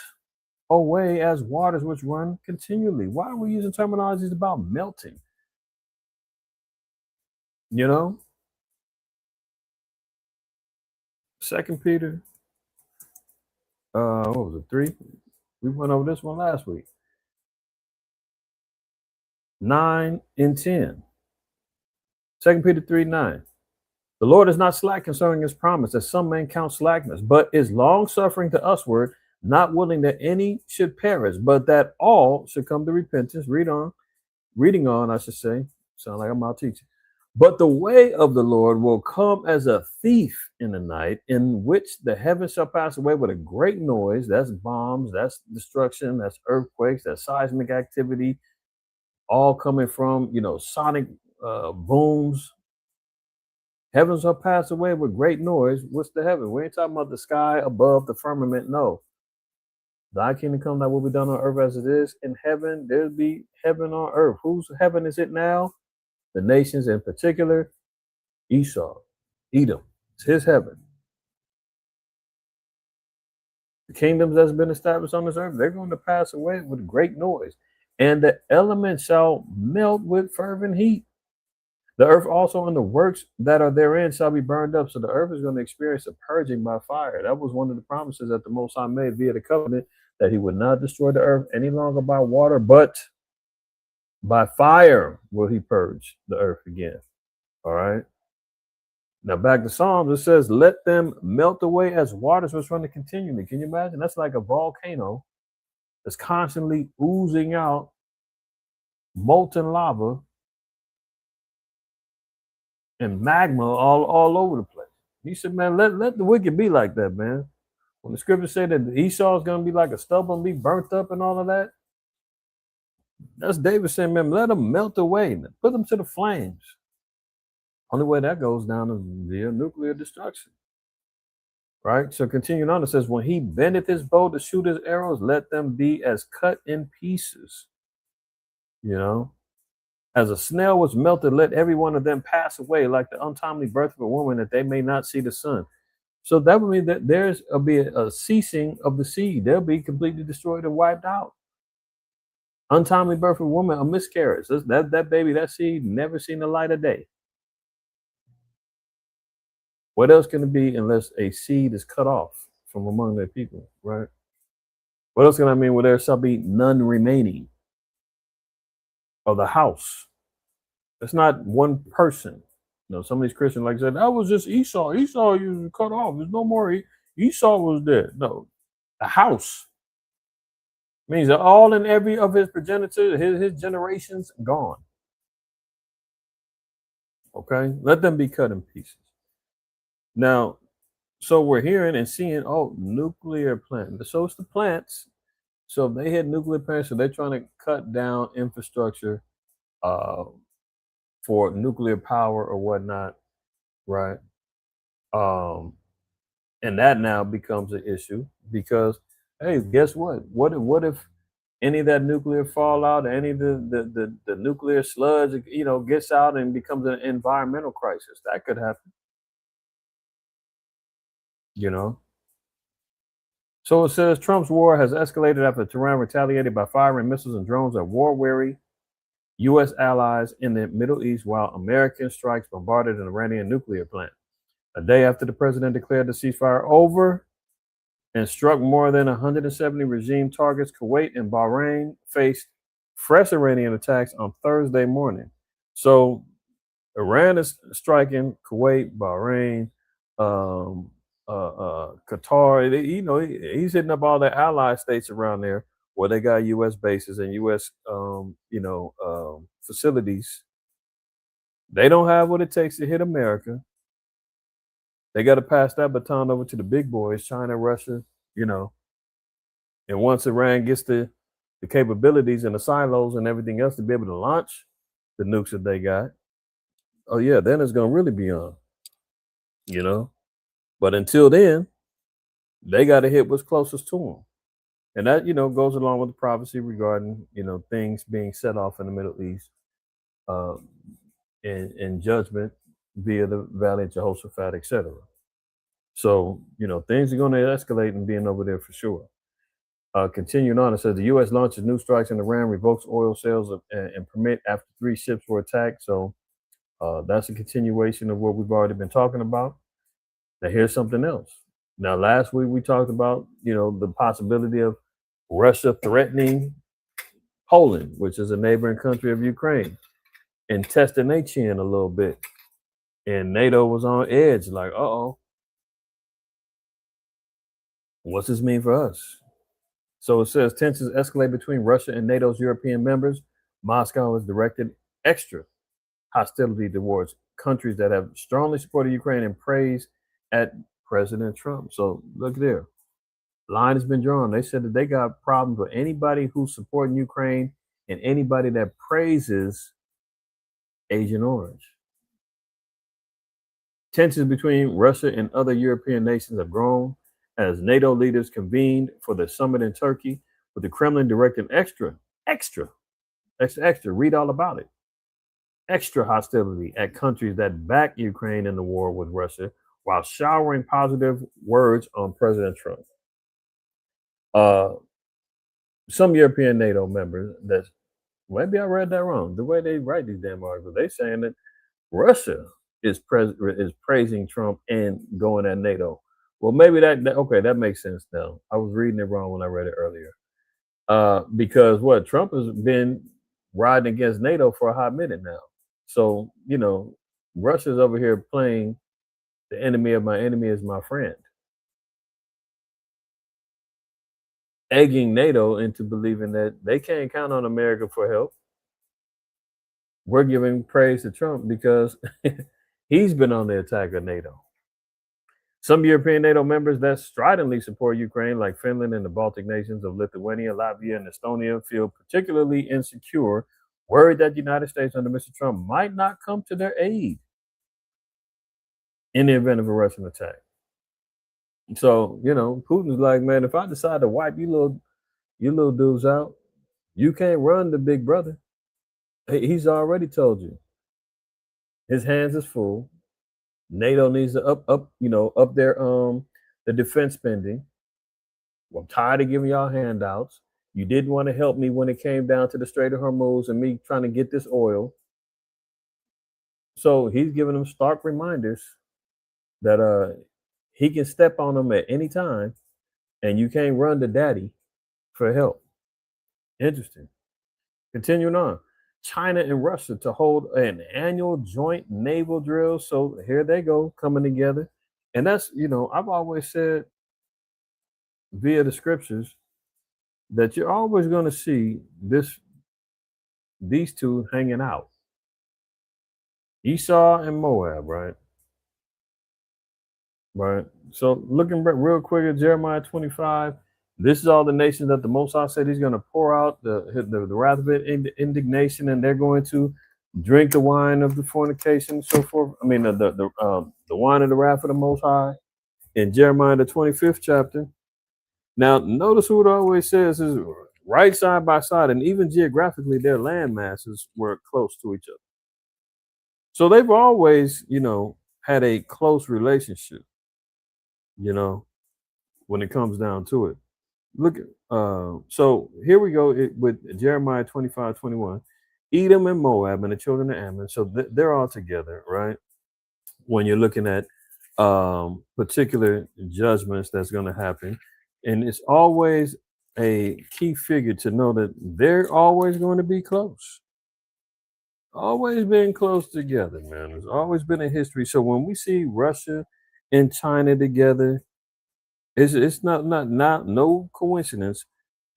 away as waters which run continually. Why are we using terminologies about melting? You know, 2 Peter, what was it, 3? We went over this one last week. 9 and 10. 2 Peter 3:9. The Lord is not slack concerning his promise, as some men count slackness, but is long suffering to usward, not willing that any should perish, but that all should come to repentance. Reading on, I should say. Sound like I'm out teaching. But the way of the Lord will come as a thief in the night, in which the heavens shall pass away with a great noise. That's bombs, that's destruction, that's earthquakes, that's seismic activity, all coming from, you know, sonic booms. Heavens shall pass away with great noise. What's the heaven? We ain't talking about the sky above the firmament. No. Thy kingdom come, thy will be done on earth as it is in heaven. There'll be heaven on earth. Whose heaven is it now? The nations, in particular, Esau, Edom. It's his heaven. The kingdoms that's been established on this earth, they're going to pass away with great noise. And the elements shall melt with fervent heat. The earth also and the works that are therein shall be burned up. So the earth is going to experience a purging by fire. That was one of the promises that the Most High made via the covenant, that he would not destroy the earth any longer by water, but by fire will he purge the earth again. All right. Now back to Psalms, it says, let them melt away as waters which run continually. Can you imagine? That's like a volcano that's constantly oozing out molten lava and magma all over the place. He said, man, let the wicked be like that, man. When the scriptures say that Esau is going to be like a stubble and be burnt up and all of that, that's David saying, man, let them melt away. Put them to the flames. Only way that goes down is via nuclear destruction. Right? So continuing on, it says, when he bendeth his bow to shoot his arrows, let them be as cut in pieces. You know? As a snail was melted, let every one of them pass away like the untimely birth of a woman, that they may not see the sun. So that would mean that there'll be a ceasing of the seed. They'll be completely destroyed and wiped out. Untimely birth of a woman, a miscarriage. That baby, that seed, never seen the light of day. What else can it be unless a seed is cut off from among their people, right? What else can I mean? Well, there shall be none remaining of the house. It's not one person. You know, some of these Christians, like I said, that was just Esau. Esau, you cut off. There's no more. Esau was dead. No, the house means that all and every of his progenitors, his generations, gone. Okay, let them be cut in pieces. Now, So we're hearing and seeing, oh, nuclear plant. So it's the plants. So if they hit nuclear plants, so they're trying to cut down infrastructure uh, for nuclear power or whatnot, right? Um, and that now becomes an issue because, hey, guess what? What if any of that nuclear fallout, any of the nuclear sludge, gets out and becomes an environmental crisis? That could happen, you know. So it says Trump's war has escalated after Tehran retaliated by firing missiles and drones at war-weary U.S. allies in the Middle East, while American strikes bombarded an Iranian nuclear plant. A day after the president declared the ceasefire over and struck more than 170 regime targets, Kuwait and Bahrain faced fresh Iranian attacks on Thursday morning. So Iran is striking Kuwait, Bahrain, Qatar. He's hitting up all the ally states around there where they got U.S. bases and U.S. Facilities. They don't have what it takes to hit America. They got to pass that baton over to the big boys, China, Russia, you know. And once Iran gets the capabilities and the silos and everything else to be able to launch the nukes that they got, oh yeah, then it's gonna really be on, you know. But until then, they got to hit what's closest to them, and that goes along with the prophecy regarding things being set off in the Middle East, in judgment via the Valley of Jehoshaphat, etc. So things are going to escalate and being over there for sure. Continuing on, it says the U.S. launches new strikes in Iran, revokes oil sales and permit after 3 ships were attacked. So that's a continuation of what we've already been talking about. Now here's something else. Now last week we talked about the possibility of Russia threatening Poland, which is a neighboring country of Ukraine, and testing their chin a little bit. And NATO was on edge, like, uh-oh, what's this mean for us? So it says tensions escalate between Russia and NATO's European members. Moscow has directed extra hostility towards countries that have strongly supported Ukraine and praise at President Trump. So look there. Line has been drawn. They said that they got problems with anybody who's supporting Ukraine and anybody that praises Agent Orange. Tensions between Russia and other European nations have grown as NATO leaders convened for the summit in Turkey, with the Kremlin directing extra, read all about it, extra hostility at countries that back Ukraine in the war with Russia, while showering positive words on President Trump. Some European NATO members, that maybe I read that wrong, the way they write these damn articles, they saying that Russia is praising Trump and going at NATO. Well, maybe that makes sense now. I was reading it wrong when I read it earlier. Because Trump has been riding against NATO for a hot minute now. So, Russia's over here playing the enemy of my enemy is my friend, egging NATO into believing that they can't count on America for help. We're giving praise to Trump because he's been on the attack of NATO. Some European NATO members that stridently support Ukraine, like Finland and the Baltic nations of Lithuania, Latvia, and Estonia, feel particularly insecure, worried that the United States under Mr. Trump might not come to their aid in the event of a Russian attack. So, Putin's like, man, if I decide to wipe you little dudes out, you can't run the big brother. He's already told you. His hands is full. NATO needs to up their the defense spending. Well, I'm tired of giving y'all handouts. You didn't want to help me when it came down to the Strait of Hormuz and me trying to get this oil. So he's giving them stark reminders that he can step on them at any time, and you can't run to daddy for help. Interesting. Continuing on. China and Russia to hold an annual joint naval drill. So here they go, coming together. And that's, I've always said via the scriptures that you're always going to see these two hanging out. Esau and Moab, right? Right. So looking back real quick at Jeremiah 25, this is all the nations that the Most High said He's going to pour out the wrath of it, indignation, and they're going to drink the wine of the fornication, and so forth. I mean, the wine of the wrath of the Most High in Jeremiah the 25th chapter. Now, notice who it always says is right side by side, and even geographically, their land masses were close to each other. So they've always, had a close relationship. When it comes down to it. Look, so here we go with Jeremiah 25:21. Edom and Moab and the children of Ammon. So they're all together, right? When you're looking at particular judgments that's going to happen. And it's always a key figure to know that they're always going to be close. Always been close together, man. There's always been a history. So when we see Russia and China together, it's not no coincidence,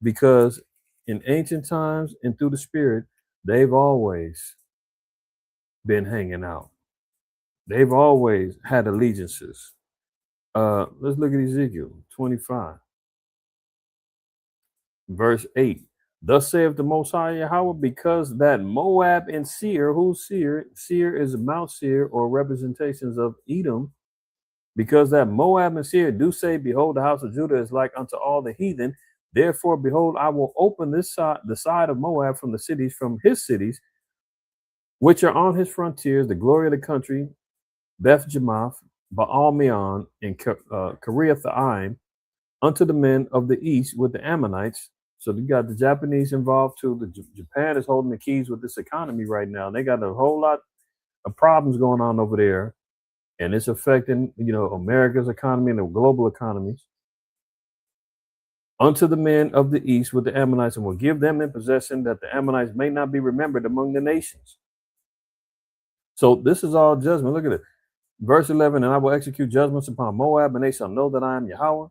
because in ancient times and through the spirit, they've always been hanging out. They've always had allegiances. Let's look at Ezekiel 25, verse 8. Thus saith the Most High Yahweh, because that Moab and Seir, who's Seir? Seir is Mount Seir, or representations of Edom. Because that Moab and Seir do say, behold, the house of Judah is like unto all the heathen. Therefore, behold, I will open this side, the side of Moab from his cities, which are on his frontiers, the glory of the country, Beth Jemath, Baal Meon, and Kiriathaim, unto the men of the east with the Ammonites. So you got the Japanese involved too. Japan is holding the keys with this economy right now. They got a whole lot of problems going on over there. And it's affecting, America's economy and the global economies. Unto the men of the east with the Ammonites, and will give them in possession, that the Ammonites may not be remembered among the nations. So this is all judgment. Look at it. Verse 11, and I will execute judgments upon Moab, and they shall know that I am Yahweh.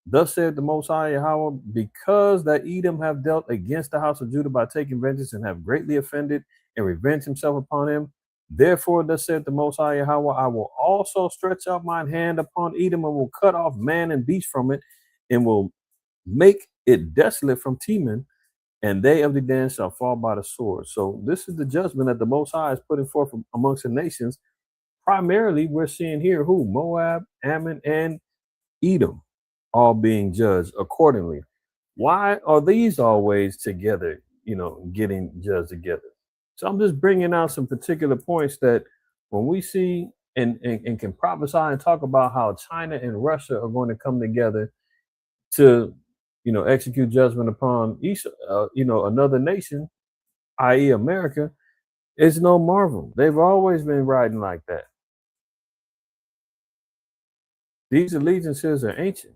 Thus said the Most High Yahweh, because that Edom have dealt against the house of Judah by taking vengeance, and have greatly offended, and revenged himself upon him. Therefore, thus said the Most High Yahweh, I will also stretch out mine hand upon Edom, and will cut off man and beast from it, and will make it desolate from Teman, and they of the Dan shall fall by the sword. So this is the judgment that the Most High is putting forth amongst the nations. Primarily, we're seeing here who? Moab, Ammon, and Edom, all being judged accordingly. Why are these always together, getting judged together? So I'm just bringing out some particular points that when we see and can prophesy and talk about how China and Russia are going to come together to, execute judgment upon each, another nation, i.e. America, it's no marvel. They've always been riding like that. These allegiances are ancient.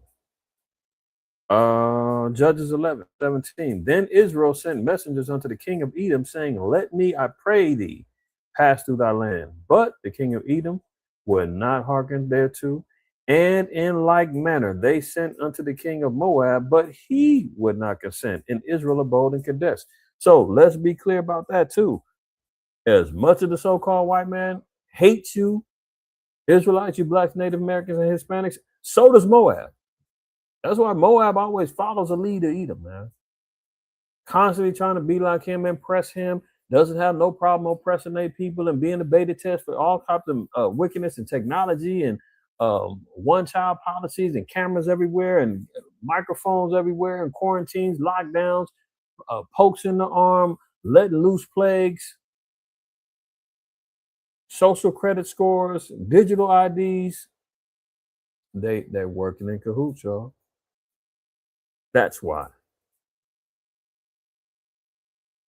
Judges 11:17. Then Israel sent messengers unto the king of Edom, saying, let me, I pray thee, pass through thy land. But the king of Edom would not hearken thereto. And in like manner they sent unto the king of Moab, but he would not consent. And Israel abode in Kadesh. So let's be clear about that too. As much of the so-called white man hates you, Israelites, you blacks, Native Americans, and Hispanics, so does Moab. That's why Moab always follows the lead of Edom, man. Constantly trying to be like him, impress him, doesn't have no problem oppressing their people and being a beta test for all types of wickedness and technology and one-child policies and cameras everywhere and microphones everywhere and quarantines, lockdowns, pokes in the arm, letting loose plagues, social credit scores, digital IDs. They're working in cahoots, y'all. That's why.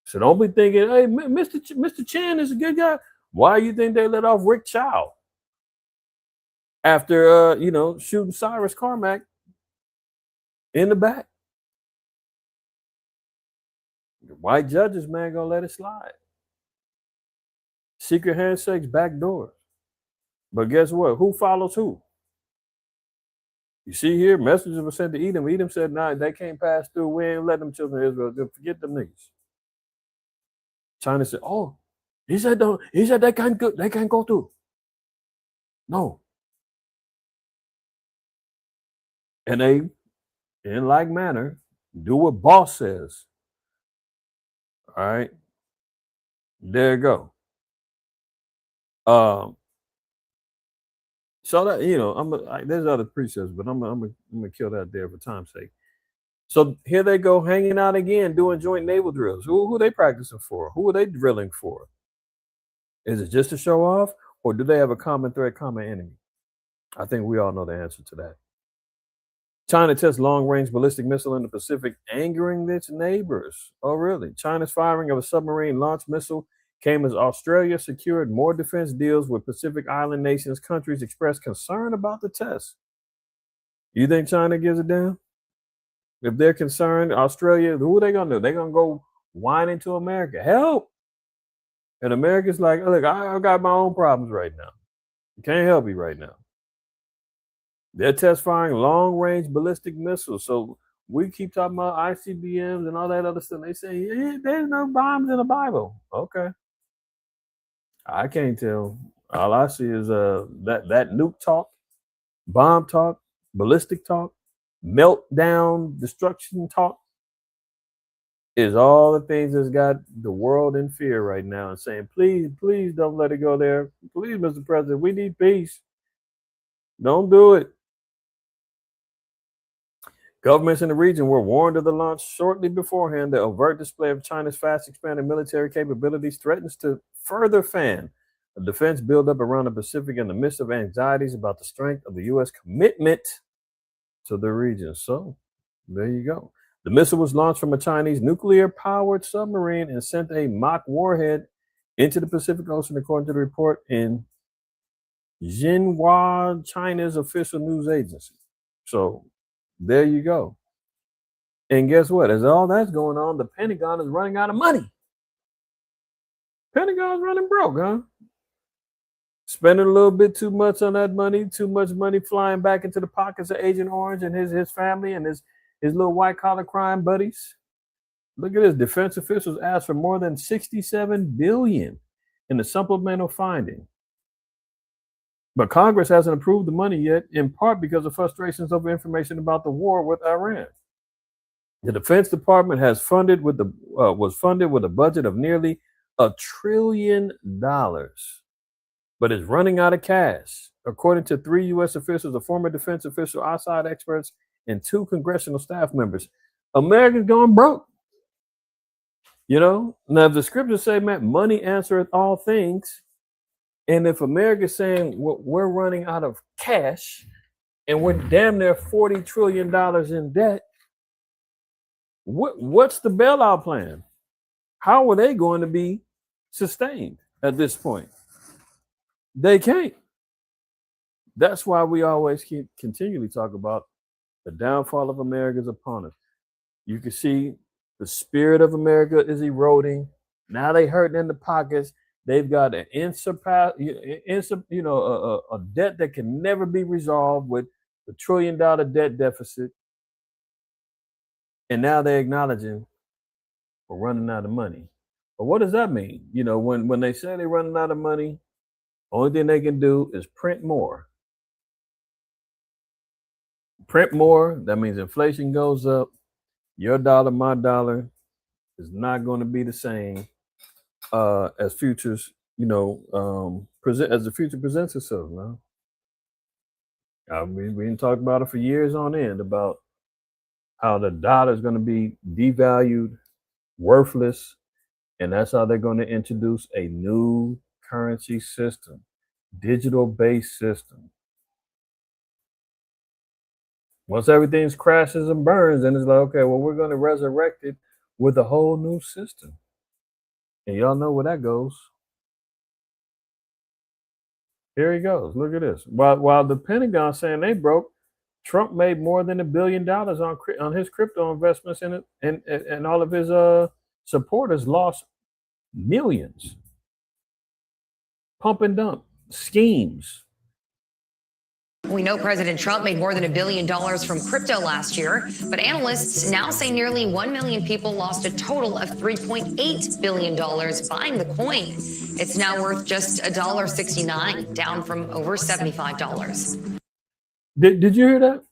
So don't be thinking, hey, Mr. Chan is a good guy. Why do you think they let off Rick Chow after shooting Cyrus Carmack in the back? The white judges, man, gonna let it slide. Secret handshakes, back doors. But guess what? Who follows who? You see here, messages were sent to Edom. Edom said, nah, they can't pass through. We ain't letting them children of Israel. Forget them niggas. China said, oh, he said they can't go through. No. And they, in like manner, do what boss says. All right. There you go. So that, you know, there's other precepts, but I'm gonna kill that there for time's sake. So here they go, hanging out again, doing joint naval drills. Who are they practicing for? Who are they drilling for? Is it just to show off, or do they have a common threat, common enemy? I think we all know the answer to that. China tests long-range ballistic missile in the Pacific, angering its neighbors. Oh, really? China's firing of a submarine-launched missile came as Australia secured more defense deals with Pacific Island nations. Countries expressed concern about the test. You think China gives a damn? If they're concerned, Australia, who are they going to do? They're going to go whine into America. Help! And America's like, look, I got my own problems right now. I can't help you right now. They're test firing long-range ballistic missiles. So we keep talking about ICBMs and all that other stuff. They say, there's no bombs in the Bible. Okay. I can't tell. All I see is that nuke talk, bomb talk, ballistic talk, meltdown, destruction talk is all the things that's got the world in fear right now and saying, please, please don't let it go there. Please, Mr. President, we need peace. Don't do it. Governments in the region were warned of the launch shortly beforehand. The overt display of China's fast expanding military capabilities threatens to further fan a defense buildup around the Pacific in the midst of anxieties about the strength of the U.S. commitment to the region. So there you go. The missile was launched from a Chinese nuclear-powered submarine and sent a mock warhead into the Pacific Ocean, according to the report in Xinhua, China's official news agency. So there you go. And guess what? As all that's going on, the Pentagon is running out of money. Pentagon's running broke, huh? Spending a little bit too much on that money, too much money flying back into the pockets of Agent Orange and his family and his little white-collar crime buddies. Look at this. Defense officials asked for more than $67 billion in the supplemental finding. But Congress hasn't approved the money yet, in part because of frustrations over information about the war with Iran. The Defense Department was funded with a budget of nearly $1 trillion, but is running out of cash, according to 3 U.S. officials, a former defense official, outside experts, and 2 congressional staff members. America's going broke. You know, now if the scriptures say, man, money answereth all things, and if America's saying we're running out of cash and we're damn near $40 trillion in debt, what's the bailout plan? How are they going to be sustained at this point? They can't. That's why we always continually talk about the downfall of America is upon us. You can see the spirit of America is eroding. Now they hurting in the pockets. They've got an a debt that can never be resolved with the $1 trillion debt deficit. And now they're acknowledging we're running out of money. But what does that mean? You know, when they say they're running out of money, only thing they can do is print more. Print more, that means inflation goes up. Your dollar, my dollar is not going to be the same as futures, as the future presents itself. No? We've been talking about it for years on end about how the dollar is going to be devalued, worthless, and that's how they're going to introduce a new currency system, digital-based system. Once everything crashes and burns, then it's like, okay, well, we're going to resurrect it with a whole new system. And y'all know where that goes. Here he goes. Look at this. While the Pentagon saying they broke, Trump made more than $1 billion on his crypto investments in it, and all of his supporters lost millions. Pump and dump schemes. We know President Trump made more than $1 billion from crypto last year, but analysts now say nearly 1 million people lost a total of $3.8 billion buying the coin. It's now worth just $1.69, down from over $75. Did you hear that?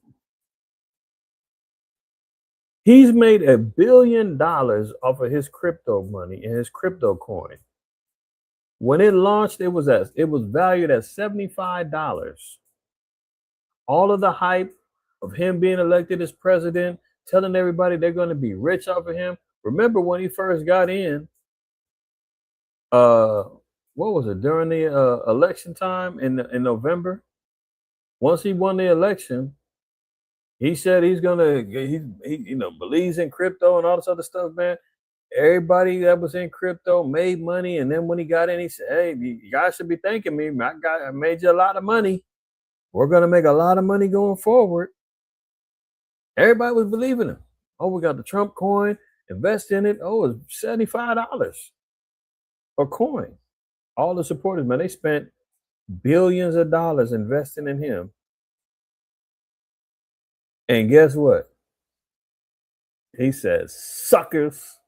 He's made $1 billion off of his crypto money and his crypto coin. When it launched, it was valued at $75. All of the hype of him being elected as president, telling everybody they're going to be rich off of him. Remember when he first got in, what was it, during the election time in November? Once he won the election, he said he believes in crypto and all this other stuff, man. Everybody that was in crypto made money, and then when he got in, he said, "Hey, you guys should be thanking me. I made you a lot of money. We're gonna make a lot of money going forward." Everybody was believing him. Oh, we got the Trump coin. Invest in it. Oh, it's $75 a coin. All the supporters, man, they spent billions of dollars investing in him. And guess what? He says, "Suckers.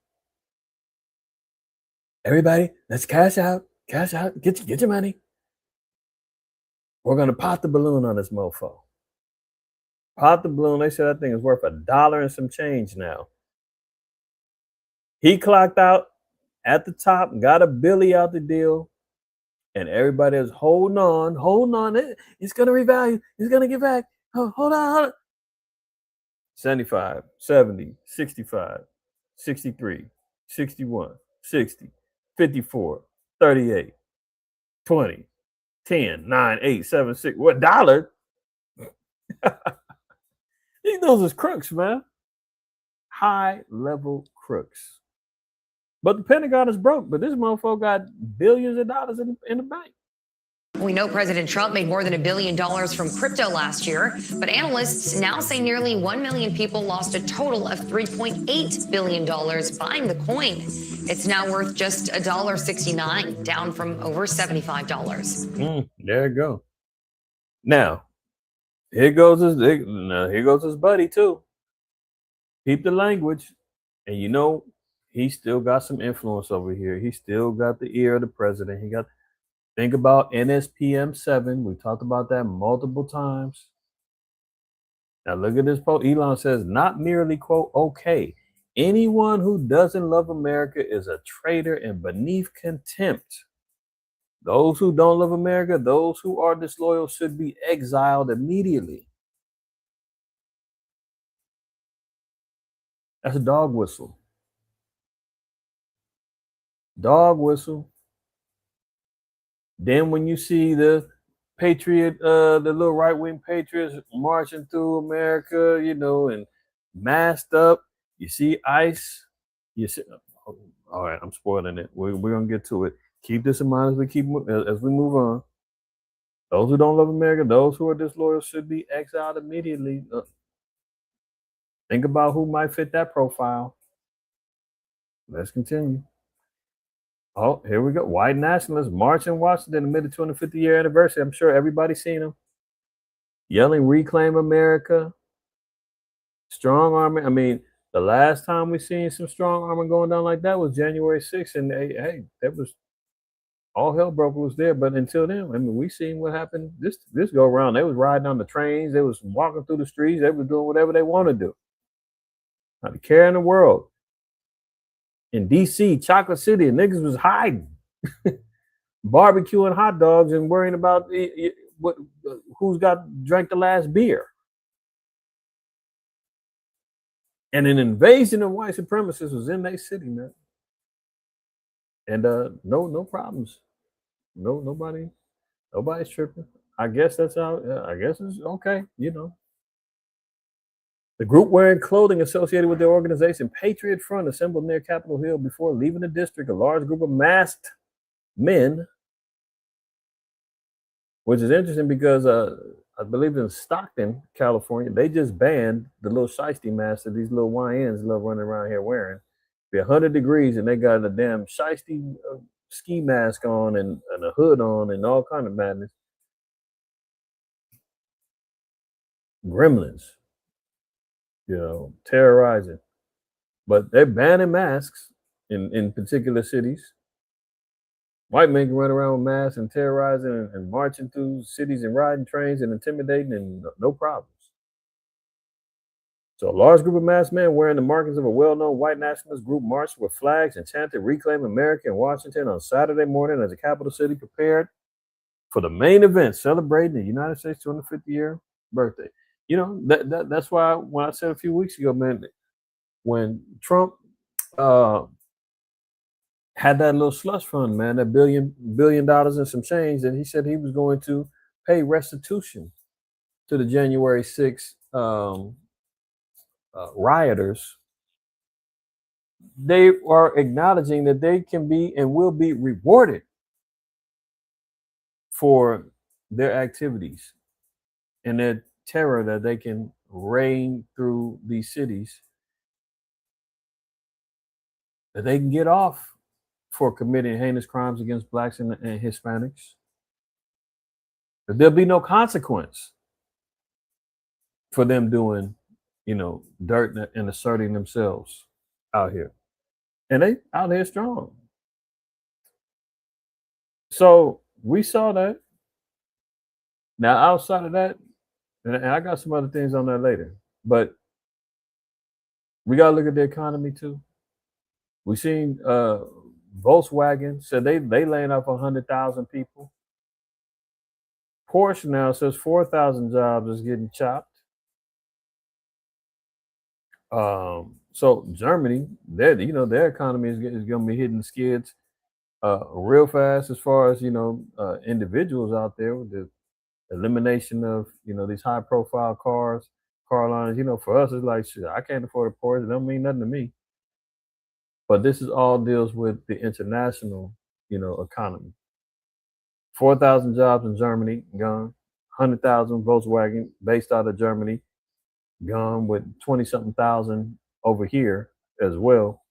Everybody, let's cash out, get your money. We're gonna pop the balloon on this mofo." Pop the balloon. They said that thing is worth $1 and some change now. He clocked out at the top, got a Billy out the deal, and everybody is holding on. It's gonna revalue. It's gonna get back. Oh, hold on. 75, 70, 65, 63, 61, 60, 54, 38, 20, 10, 9, 8, 7, 6. What dollar? These those is crooks, man. High level crooks. But the Pentagon is broke, but this motherfucker got billions of dollars in the bank. We know President Trump made more than $1 billion from crypto last year, but analysts now say nearly 1 million people lost a total of $3.8 billion buying the coin. It's now worth just $1.69, down from over $75. There you go. Now, here goes his buddy too. Keep the language, and you know he still got some influence over here. He still got the ear of the president. Think about NSPM 7. We talked about that multiple times. Now look at this post. Elon says, not merely, quote, okay. Anyone who doesn't love America is a traitor and beneath contempt. Those who don't love America, those who are disloyal should be exiled immediately. That's a dog whistle. Dog whistle. Then when you see the the little right-wing patriots marching through America, and masked up, you see ICE, all right, I'm spoiling it. We're going to get to it. Keep this in mind as we move on. Those who don't love America, those who are disloyal should be exiled immediately. Think about who might fit that profile. Let's continue. Oh, here we go. White nationalists march in Washington amid the 250th year anniversary. I'm sure everybody's seen them. Yelling, reclaim America. Strong army. I mean, the last time we seen some strong armor going down like that was January 6th. And hey, that was all hell broke loose there. But until then, I mean, we seen what happened this go around. They was riding on the trains. They was walking through the streets. They was doing whatever they want to do. Not a care in the world. In DC, Chocolate City, niggas was hiding, barbecuing hot dogs and worrying about who's drank the last beer. And an invasion of white supremacists was in their city, man. And no problems. Nobody's tripping. I guess that's how. I guess it's okay, The group wearing clothing associated with their organization, Patriot Front, assembled near Capitol Hill before leaving the district. A large group of masked men, which is interesting because I believe in Stockton, California, they just banned the little shiesty masks that these little YNs love running around here wearing. Be 100 degrees and they got a damn shiesty ski mask on and a hood on and all kind of madness. Gremlins. Terrorizing. But they're banning masks in particular cities. White men can run around with masks and terrorizing and marching through cities and riding trains and intimidating and no problems. So a large group of masked men wearing the markings of a well-known white nationalist group marched with flags and chanted "Reclaim America" in Washington on Saturday morning as the capital city prepared for the main event celebrating the United States 250th year birthday. You know, that's why when I said a few weeks ago, man, when Trump had that little slush fund, man, that billion dollars and some change, and he said he was going to pay restitution to the January 6th rioters. They are acknowledging that they can be and will be rewarded for their activities and their terror that they can reign through these cities, that they can get off for committing heinous crimes against blacks and Hispanics, that there'll be no consequence for them doing, dirt and asserting themselves out here. And they out here strong. So we saw that. Now, outside of that, and I got some other things on that later, but we got to look at the economy too. We seen Volkswagen said they laying off 100,000 people. Porsche now says 4,000 jobs is getting chopped. So Germany, their economy is going to be hitting the skids real fast as far as individuals out there with the elimination of these high profile car lines. For us it's like, shit, I can't afford a Porsche. It don't mean nothing to me. But this is all deals with the international economy. 4,000 jobs in Germany gone. 100,000 Volkswagen based out of Germany gone, with 20-something thousand over here as well.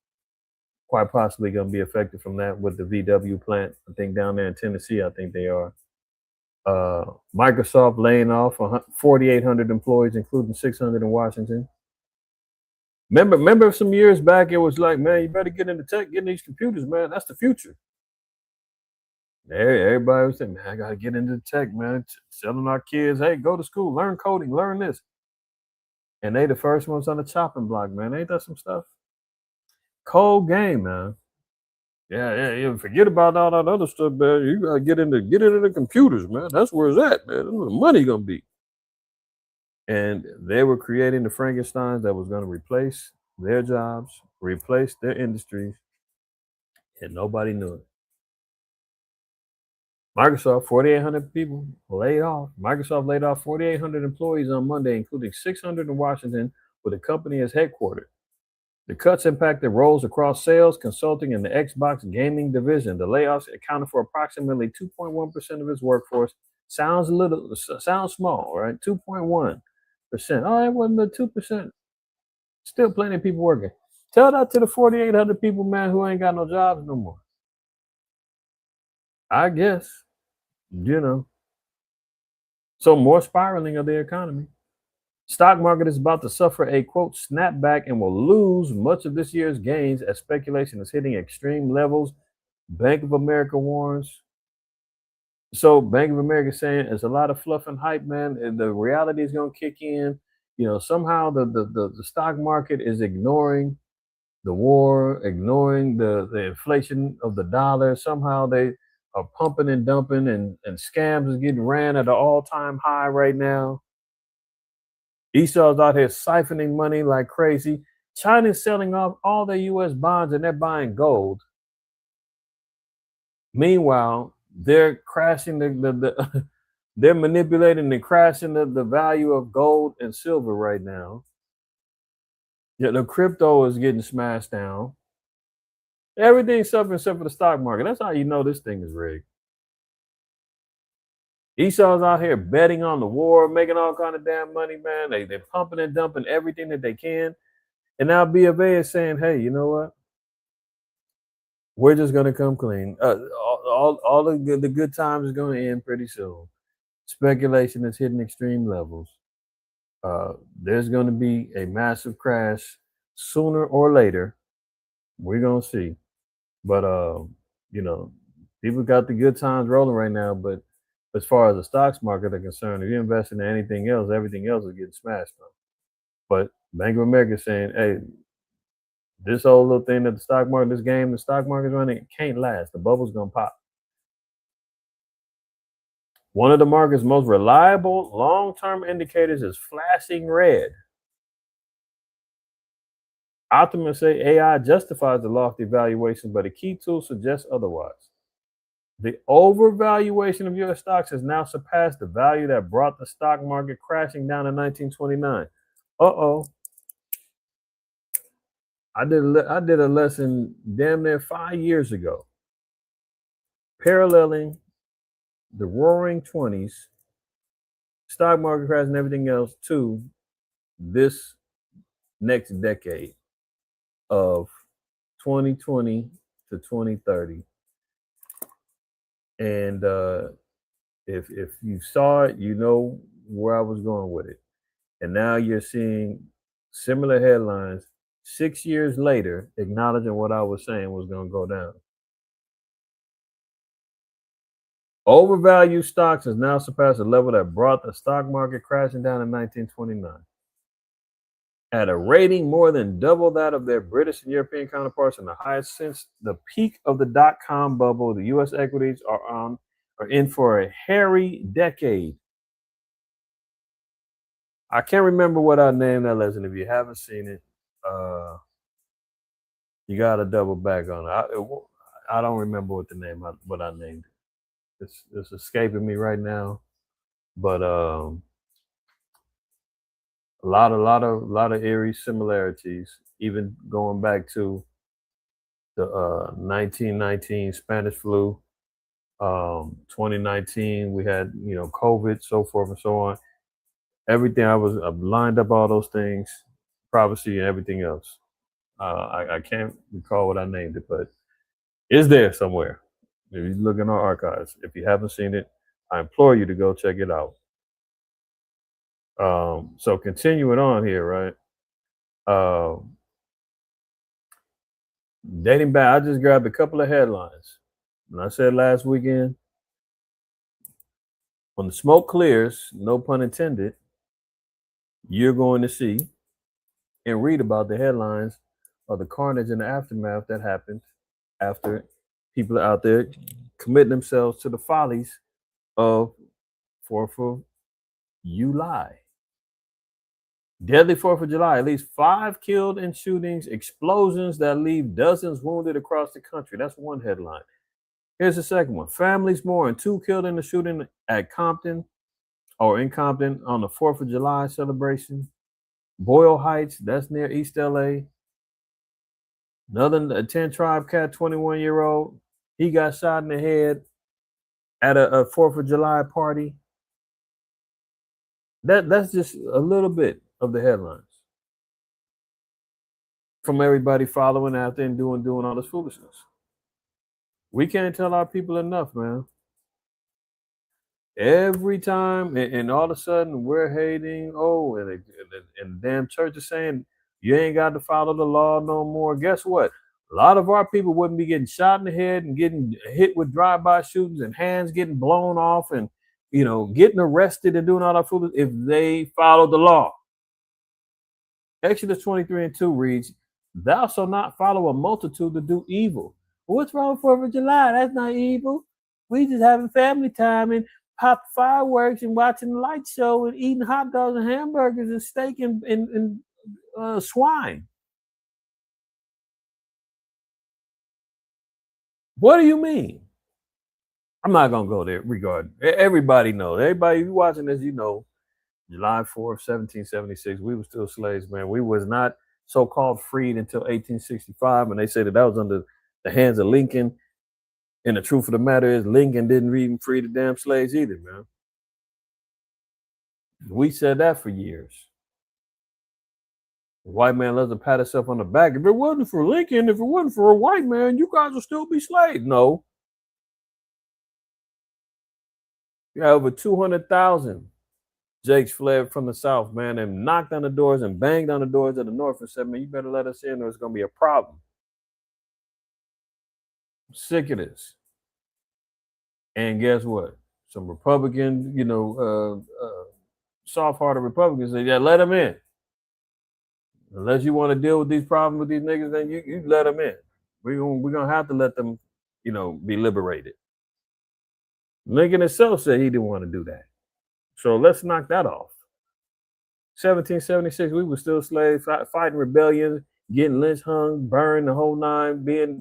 Quite possibly going to be affected from that with the VW plant, I think down there in Tennessee, I think they are. Microsoft laying off 4,800 employees, including 600 in Washington. Remember some years back, it was like, man, you better get into tech, get in these computers, man. That's the future. Everybody was saying, man, I got to get into tech, man. Telling our kids, hey, go to school, learn coding, learn this. And they the first ones on the chopping block, man. Ain't that some stuff? Cold game, man. Yeah. Forget about all that other stuff, man. You gotta get into the computers, man. That's where it's at, man. That's where the money gonna be. And they were creating the Frankensteins that was gonna replace their jobs, replace their industries, and nobody knew it. Microsoft, 4,800 people laid off. Microsoft laid off 4,800 employees on Monday, including 600 in Washington, where the company is headquartered. The cuts impacted roles across sales, consulting, and the Xbox gaming division. The layoffs accounted for approximately 2.1% of its workforce. Sounds small, right? 2.1%. Oh, it wasn't but 2%. Still plenty of people working. Tell that to the 4,800 people, man, who ain't got no jobs no more. I guess, So more spiraling of the economy. Stock market is about to suffer a, quote, snapback and will lose much of this year's gains as speculation is hitting extreme levels. Bank of America warns. So Bank of America is saying it's a lot of fluff and hype, man. And the reality is going to kick in. Somehow the stock market is ignoring the war, ignoring the inflation of the dollar. Somehow they are pumping and dumping, and scams is getting ran at an all-time high right now. Esau's out here siphoning money like crazy. China's selling off all their U.S. bonds and they're buying gold. Meanwhile, they're crashing they're manipulating and crashing the value of gold and silver right now. Yeah, the crypto is getting smashed down. Everything's suffering except for the stock market. That's how you know this thing is rigged. Esau's out here betting on the war, making all kind of damn money, man. They're pumping and dumping everything that they can. And now B of A is saying, hey, you know what? We're just going to come clean. All the good times is going to end pretty soon. Speculation is hitting extreme levels. There's going to be a massive crash sooner or later. We're going to see. But, people got the good times rolling right now, but as far as the stocks market are concerned, if you're investing in anything else, everything else is getting smashed. But Bank of America is saying, hey, this whole little thing that the stock market, this game the stock market's running, it can't last. The bubble's gonna pop. One of the market's most reliable long-term indicators is flashing red. Optimists say AI justifies the lofty valuation, but a key tool suggests otherwise. The overvaluation of U.S. stocks has now surpassed the value that brought the stock market crashing down in 1929. Uh-oh. I did a lesson damn near 5 years ago, paralleling the roaring 20s, stock market crash and everything else to this next decade of 2020 to 2030. And if you saw it, you know where I was going with it. And now you're seeing similar headlines 6 years later, acknowledging what I was saying was going to go down. Overvalued stocks has now surpassed the level that brought the stock market crashing down in 1929. At a rating more than double that of their British and European counterparts and the highest since the peak of the dot-com bubble, the U.S. equities are in for a hairy decade. I can't remember what I named that lesson. If you haven't seen it, you got to double back on it. I don't remember what I named it. It's escaping me right now, but a lot of eerie similarities, even going back to the 1919 Spanish flu, 2019 we had COVID, so forth and so on. Everything I've lined up all those things, prophecy and everything else. I can't recall what I named it, but it's there somewhere. If you look in our archives, if you haven't seen it, I implore you to go check it out. So continuing on here, right? Dating back, I just grabbed a couple of headlines. And I said last weekend, when the smoke clears, no pun intended, you're going to see and read about the headlines of the carnage and the aftermath that happened after people out there commit themselves to the follies of 4th of July. Deadly 4th of July, at least 5 killed in shootings, explosions that leave dozens wounded across the country. That's one headline. Here's the second one. Families mourn 2 killed in the shooting at Compton in Compton on the 4th of July celebration. Boyle Heights, that's near East LA. Another 10 Tribe Cat, 21-year-old, he got shot in the head at a 4th of July party. That's just a little bit of the headlines from everybody following after and doing all this foolishness. We can't tell our people enough, man. Every time, and all of a sudden we're hating. Oh, and the damn church is saying you ain't got to follow the law no more. Guess what? A lot of our people wouldn't be getting shot in the head and getting hit with drive-by shootings and hands getting blown off and getting arrested and doing all that foolishness if they followed the law. Exodus 23:2 reads, "Thou shalt not follow a multitude to do evil." What's wrong with 4th of July? That's not evil. We just having family time and pop fireworks and watching the light show and eating hot dogs and hamburgers and steak and swine. What do you mean? I'm not gonna go there. Everybody knows. Everybody who's watching this, July 4th, 1776, we were still slaves, man. We was not so-called freed until 1865, and they say that was under the hands of Lincoln. And the truth of the matter is, Lincoln didn't even free the damn slaves either, man. We said that for years. The white man loves to pat himself on the back. If it wasn't for Lincoln, if it wasn't for a white man, you guys would still be slaves. No. You have over 200,000 Jakes fled from the South, man, and knocked on the doors and banged on the doors of the North and said, man, you better let us in or it's going to be a problem. I'm sick of this. And guess what? Some Republican, soft-hearted Republicans say, yeah, let them in. Unless you want to deal with these problems with these niggas, then you let them in. We're gonna have to let them, be liberated. Lincoln himself said he didn't want to do that. So let's knock that off. 1776, we were still slaves, fighting rebellions, getting lynch hung, burned, the whole nine, being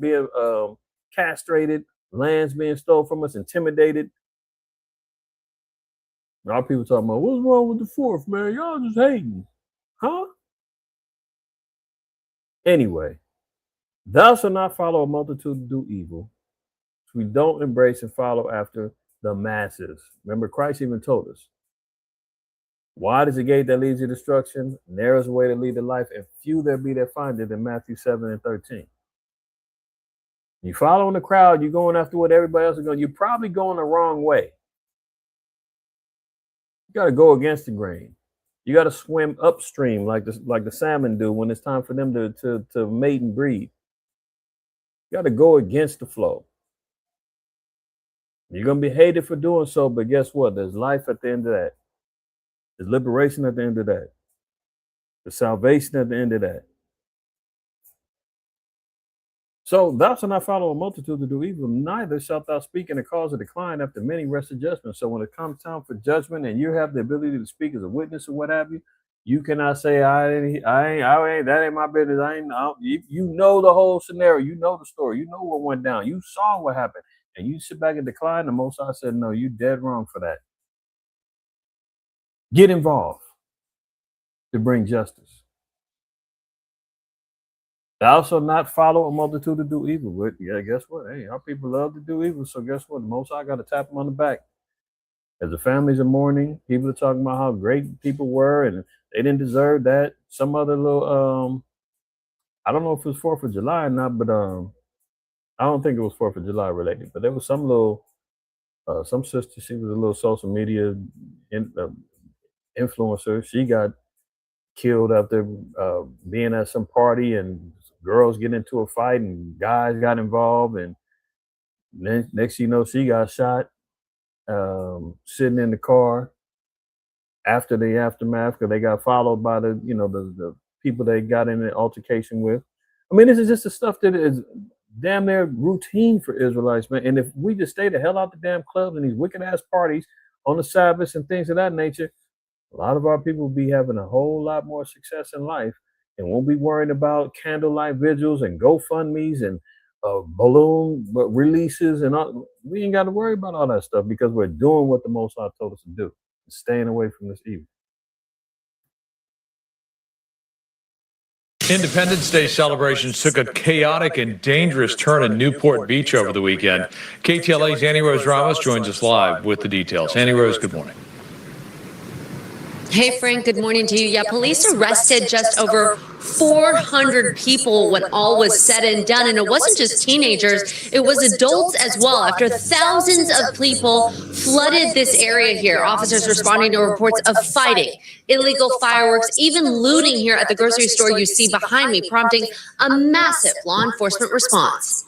castrated, lands being stolen from us, intimidated. Our people talking about, what's wrong with the fourth, man? Y'all just hating. Huh? Anyway, thou shalt not follow a multitude to do evil. So we don't embrace and follow after the masses. Remember, Christ even told us, wide is the gate that leads to destruction, narrow is the way that lead to life, and few there be that find it in Matthew 7:13. You following the crowd, you're going after what everybody else is going, you're probably going the wrong way. You got to go against the grain. You got to swim upstream like the salmon do when it's time for them to mate and breed. You got to go against the flow. You're going to be hated for doing so, but guess what? There's life at the end of that. There's liberation at the end of that. There's salvation at the end of that. So thou shalt not follow a multitude to do evil, neither shalt thou speak in a cause of decline after many rested judgments. So when it comes time for judgment and you have the ability to speak as a witness or what have you, you cannot say, I ain't, that ain't my business. You know the whole scenario. You know the story. You know what went down. You saw what happened. And you sit back and decline. The Most High said, no, you dead wrong for that. Get involved to bring justice. Thou shalt not follow a multitude to do evil. But yeah, guess what? Hey, our people love to do evil. So guess what? The Most High got to tap them on the back. As the families are mourning, people are talking about how great people were and they didn't deserve that. Some other little, I don't know if it was 4th of July or not, but I don't think it was 4th of July related. But there was some little, some sister, she was a little social media influencer. She got killed after being at some party and girls get into a fight and guys got involved, and then next you know she got shot sitting in the car after the aftermath because they got followed by the people they got in an altercation with. I mean, this is just the stuff that is damn near routine for Israelites, man. And if we just stay the hell out the damn clubs and these wicked ass parties on the Sabbath and things of that nature, a lot of our people will be having a whole lot more success in life and won't be worrying about candlelight vigils and GoFundMes and balloon releases and all. We ain't got to worry about all that stuff because we're doing what the Most High told us to do, staying away from this evil. Independence Day celebrations took a chaotic and dangerous turn in Newport Beach over the weekend. KTLA's Annie Rose Ramos joins us live with the details. Annie Rose, good morning. Hey, Frank, good morning to you. Yeah, police arrested just over 400 people when all was said and done. And it wasn't just teenagers, it was adults as well. After thousands of people flooded this area here, officers responding to reports of fighting, illegal fireworks, even looting here at the grocery store you see behind me, prompting a massive law enforcement response.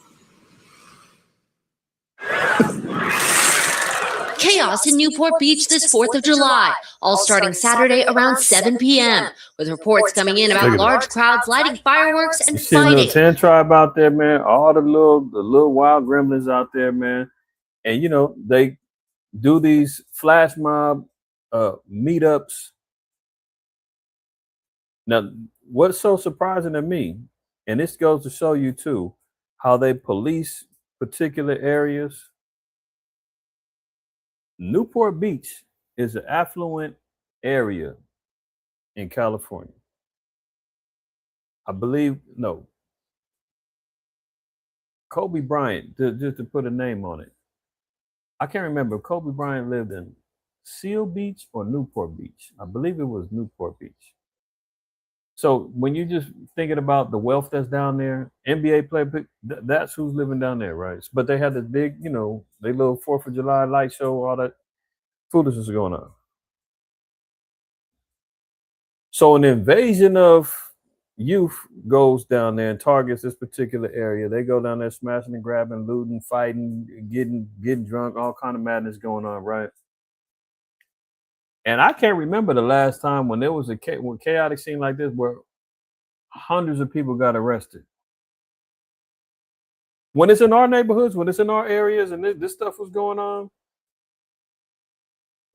Chaos in Newport Beach this 4th of July, all starting Saturday around 7 p.m., with reports coming in about large crowds lighting fireworks and fighting. You see the 10 tribe out there, man, all the little wild gremlins out there, man. And, they do these flash mob meetups. Now, what's so surprising to me, and this goes to show you, too, how they police particular areas. Newport Beach is an affluent area in California. I believe, no. Kobe Bryant, just to put a name on it. I can't remember if Kobe Bryant lived in Seal Beach or Newport Beach. I believe it was Newport Beach. So when you're just thinking about the wealth that's down there, NBA player, that's who's living down there, right? But they had this big, they little 4th of July light show, all that foolishness is going on. So an invasion of youth goes down there and targets this particular area. They go down there smashing and grabbing, looting, fighting, getting drunk, all kind of madness going on, right? And I can't remember the last time when there was a chaotic scene like this where hundreds of people got arrested. When it's in our neighborhoods, when it's in our areas, and this stuff was going on,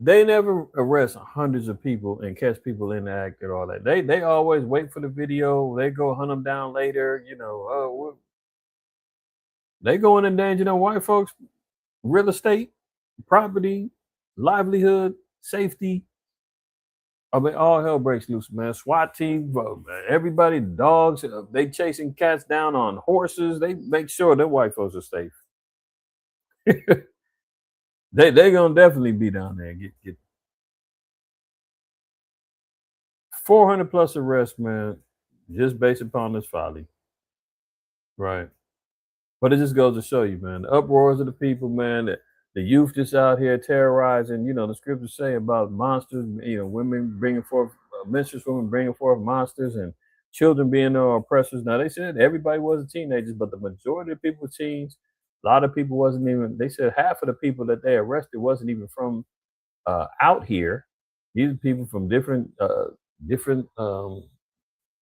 they never arrest hundreds of people and catch people in the act and all that. They always wait for the video. They go hunt them down later. They go and endanger them white folks' real estate, property, livelihood, safety. I mean, all hell breaks loose, man. SWAT team, everybody, dogs, they chasing cats down on horses. They make sure that white folks are safe. They gonna definitely be down there and get 400 plus arrests, man, just based upon this folly. Right. But it just goes to show you, man, the uproars of the people, man, the youth just out here terrorizing. The scriptures say about monsters, women bringing forth, menstruous women bringing forth monsters, and children being their oppressors. Now, they said everybody wasn't teenagers, but the majority of people were teens. A lot of people wasn't even, they said half of the people that they arrested wasn't even from out here. These are people from different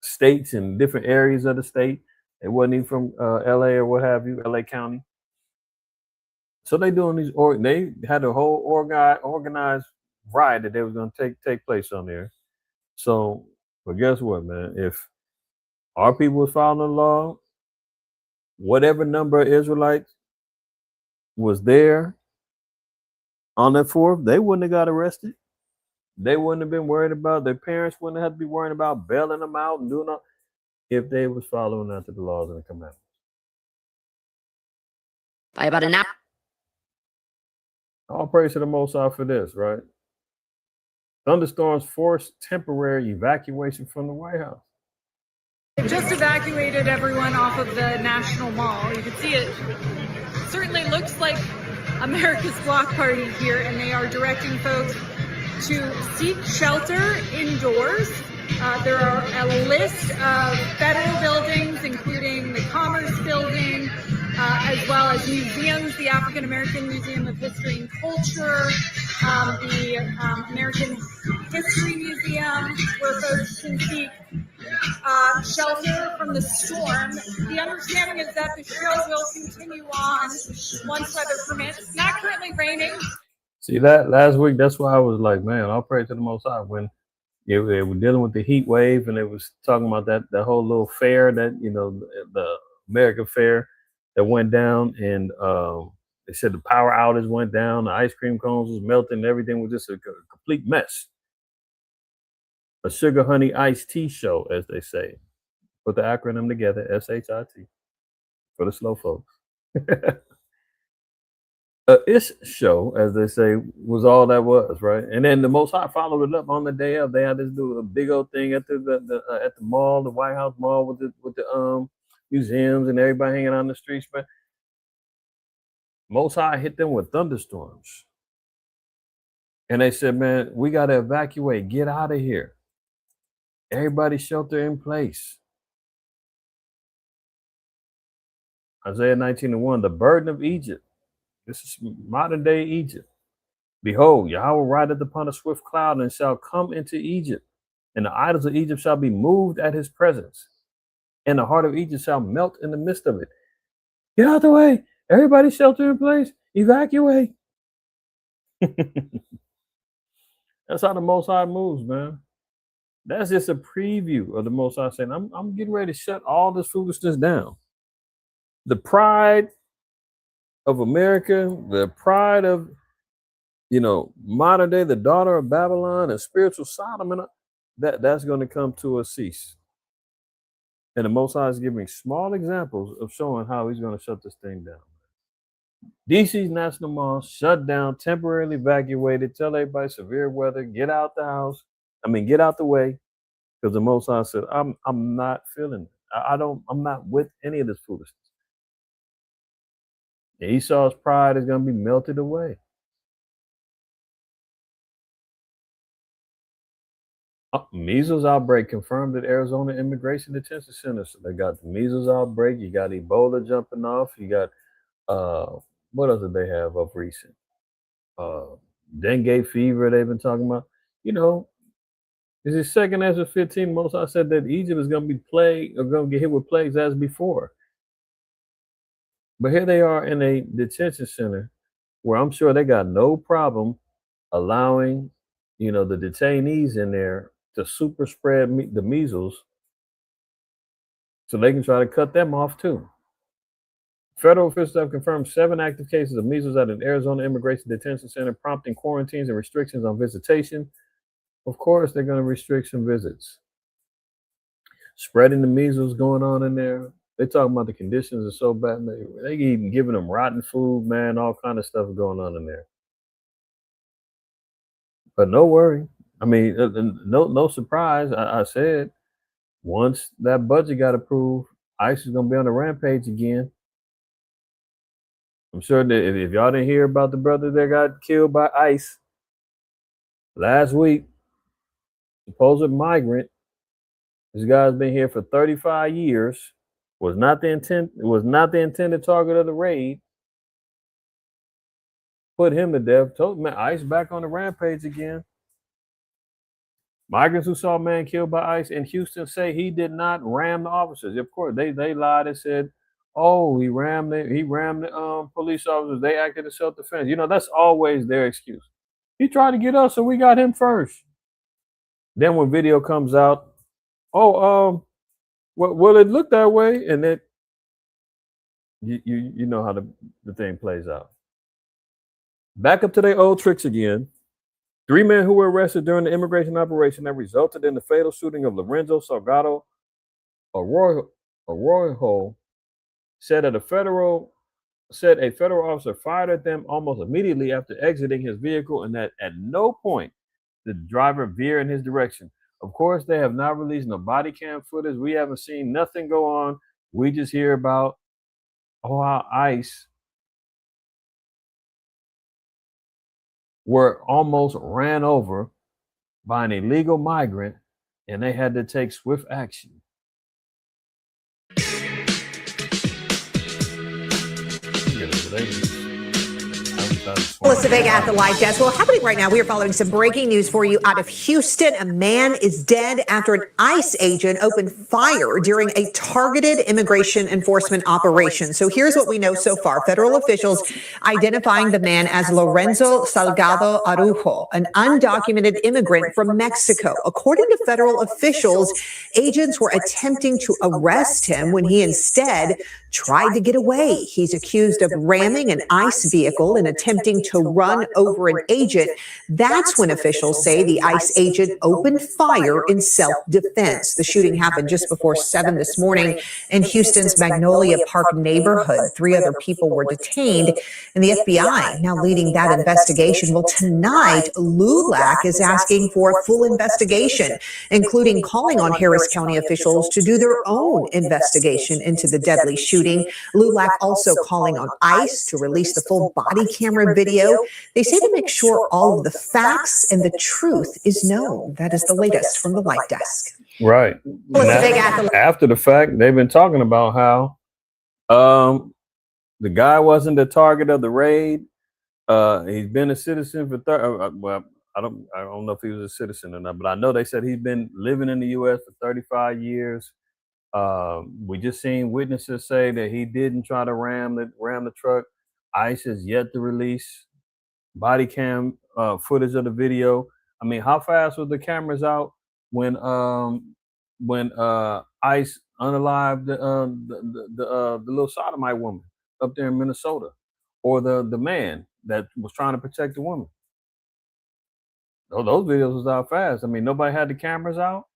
states and different areas of the state. It wasn't even from LA or what have you, LA County. So they doing these, they had a whole organized riot that they was going to take place on there. So, but guess what, man? If our people was following the law, whatever number of Israelites was there on that 4th, they wouldn't have got arrested. They wouldn't have been worried about, their parents wouldn't have to be worrying about bailing them out and doing all, if they was following after the laws and the commandments. By about an hour. All praise to the Most High for this, right? Thunderstorms forced temporary evacuation from the White House. They just evacuated everyone off of the National Mall. You can see it certainly looks like America's Block Party here, and they are directing folks to seek shelter indoors. There are a list of federal buildings, including the Commerce Building, as well as museums, the African American Museum of History and Culture, the American History Museum, where folks can seek shelter from the storm. The understanding is that the show will continue on once weather permits. It's not currently raining. See, that last week, that's why I was like, man, I'll pray to the Most High. When they were dealing with the heat wave, and it was talking about that whole little fair that, the American Fair that went down, and they said the power outage went down, the ice cream cones was melting, everything was just a complete mess. A sugar honey iced tea show, as they say. Put the acronym together, SHIT, for the slow folks. Ish show, as they say, was all that was, right? And then the Most High followed it up on the day of. They had this do a big old thing at the mall, the White House Mall, with the museums and everybody hanging out on the streets, man. Most High hit them with thunderstorms, and they said, "Man, we got to evacuate. Get out of here. Everybody shelter in place." Isaiah 19:1, the burden of Egypt. This is modern day Egypt. Behold, Yahweh rideth upon a swift cloud and shall come into Egypt, and the idols of Egypt shall be moved at his presence, and the heart of Egypt shall melt in the midst of it. Get out the way. Everybody shelter in place. Evacuate. That's how the Most High moves, man. That's just a preview of the Most High saying, I'm getting ready to shut all this foolishness down. The pride of America, the pride of, modern day, the daughter of Babylon and spiritual Sodom, and that's going to come to a cease. And the Most High is giving small examples of showing how he's going to shut this thing down. DC's National Mall shut down, temporarily evacuated, tell everybody severe weather, get out the house. Get out the way. Because the Most High said, I'm not feeling it. I'm not with any of this foolishness. And Esau's pride is going to be melted away. Measles outbreak confirmed at Arizona immigration detention centers. So they got the measles outbreak. You got Ebola jumping off. You got, what else did they have of recent? Dengue fever they've been talking about. This is second Ezra 15. Most I said that Egypt is going to be plagued or going to get hit with plagues as before. But here they are in a detention center where I'm sure they got no problem allowing, the detainees in there to super spread the measles so they can try to cut them off too. Federal officials have confirmed 7 active cases of measles at an Arizona immigration detention center, prompting quarantines and restrictions on visitation. Of course, they're going to restrict some visits. Spreading the measles going on in there. They're talking about the conditions are so bad. They even giving them rotten food, man, all kind of stuff going on in there. But no worry. I mean, no surprise. I said once that budget got approved, ICE is going to be on a rampage again. I'm sure that if y'all didn't hear about the brother that got killed by ICE last week, supposed migrant, this guy's been here for 35 years, was not the intended target of the raid, put him to death. Told man, ICE back on the rampage again. Migrants who saw a man killed by ICE in Houston say he did not ram the officers. Of course, they lied and said, "Oh, he rammed the police officers. They acted in self-defense." That's always their excuse. He tried to get us, so we got him first. Then when video comes out, well, it looked that way, and it, you know how the thing plays out. Back up to their old tricks again. 3 men who were arrested during the immigration operation that resulted in the fatal shooting of Lorenzo Salgado Arroyo said a federal officer fired at them almost immediately after exiting his vehicle, and that at no point did the driver veer in his direction. Of course, they have not released no body cam footage. We haven't seen nothing go on. We just hear about how ICE were almost ran over by an illegal migrant, and they had to take swift action. Melissa Vega at the Live Desk. Well, happening right now, we are following some breaking news for you out of Houston. A man is dead after an ICE agent opened fire during a targeted immigration enforcement operation. So here's what we know so far. Federal officials identifying the man as Lorenzo Salgado Araujo, an undocumented immigrant from Mexico. According to federal officials, agents were attempting to arrest him when he instead tried to get away. He's accused of ramming an ICE vehicle and attempting to run over an agent. That's when officials say the ICE agent opened fire in self-defense. The shooting happened just before 7 this morning in Houston's Magnolia Park neighborhood. 3 other people were detained, and the FBI now leading that investigation. Well, tonight, LULAC is asking for a full investigation, including calling on Harris County officials to do their own investigation into the deadly shooting. LULAC also calling on ICE to release the full body camera video. They say to make sure all of the facts and the truth is known. That is the latest from the Live Desk. Right. After the fact, they've been talking about how the guy wasn't the target of the raid. He's been a citizen for well, I don't know if he was a citizen or not, but I know they said he's been living in the U.S. for 35 years. We just seen witnesses say that he didn't try to ram the truck. ICE has yet to release body cam footage of the video. I mean, how fast were the cameras out when ICE unalived the little sodomite woman up there in Minnesota, or the man that was trying to protect the woman? Those videos was out fast. I mean, nobody had the cameras out.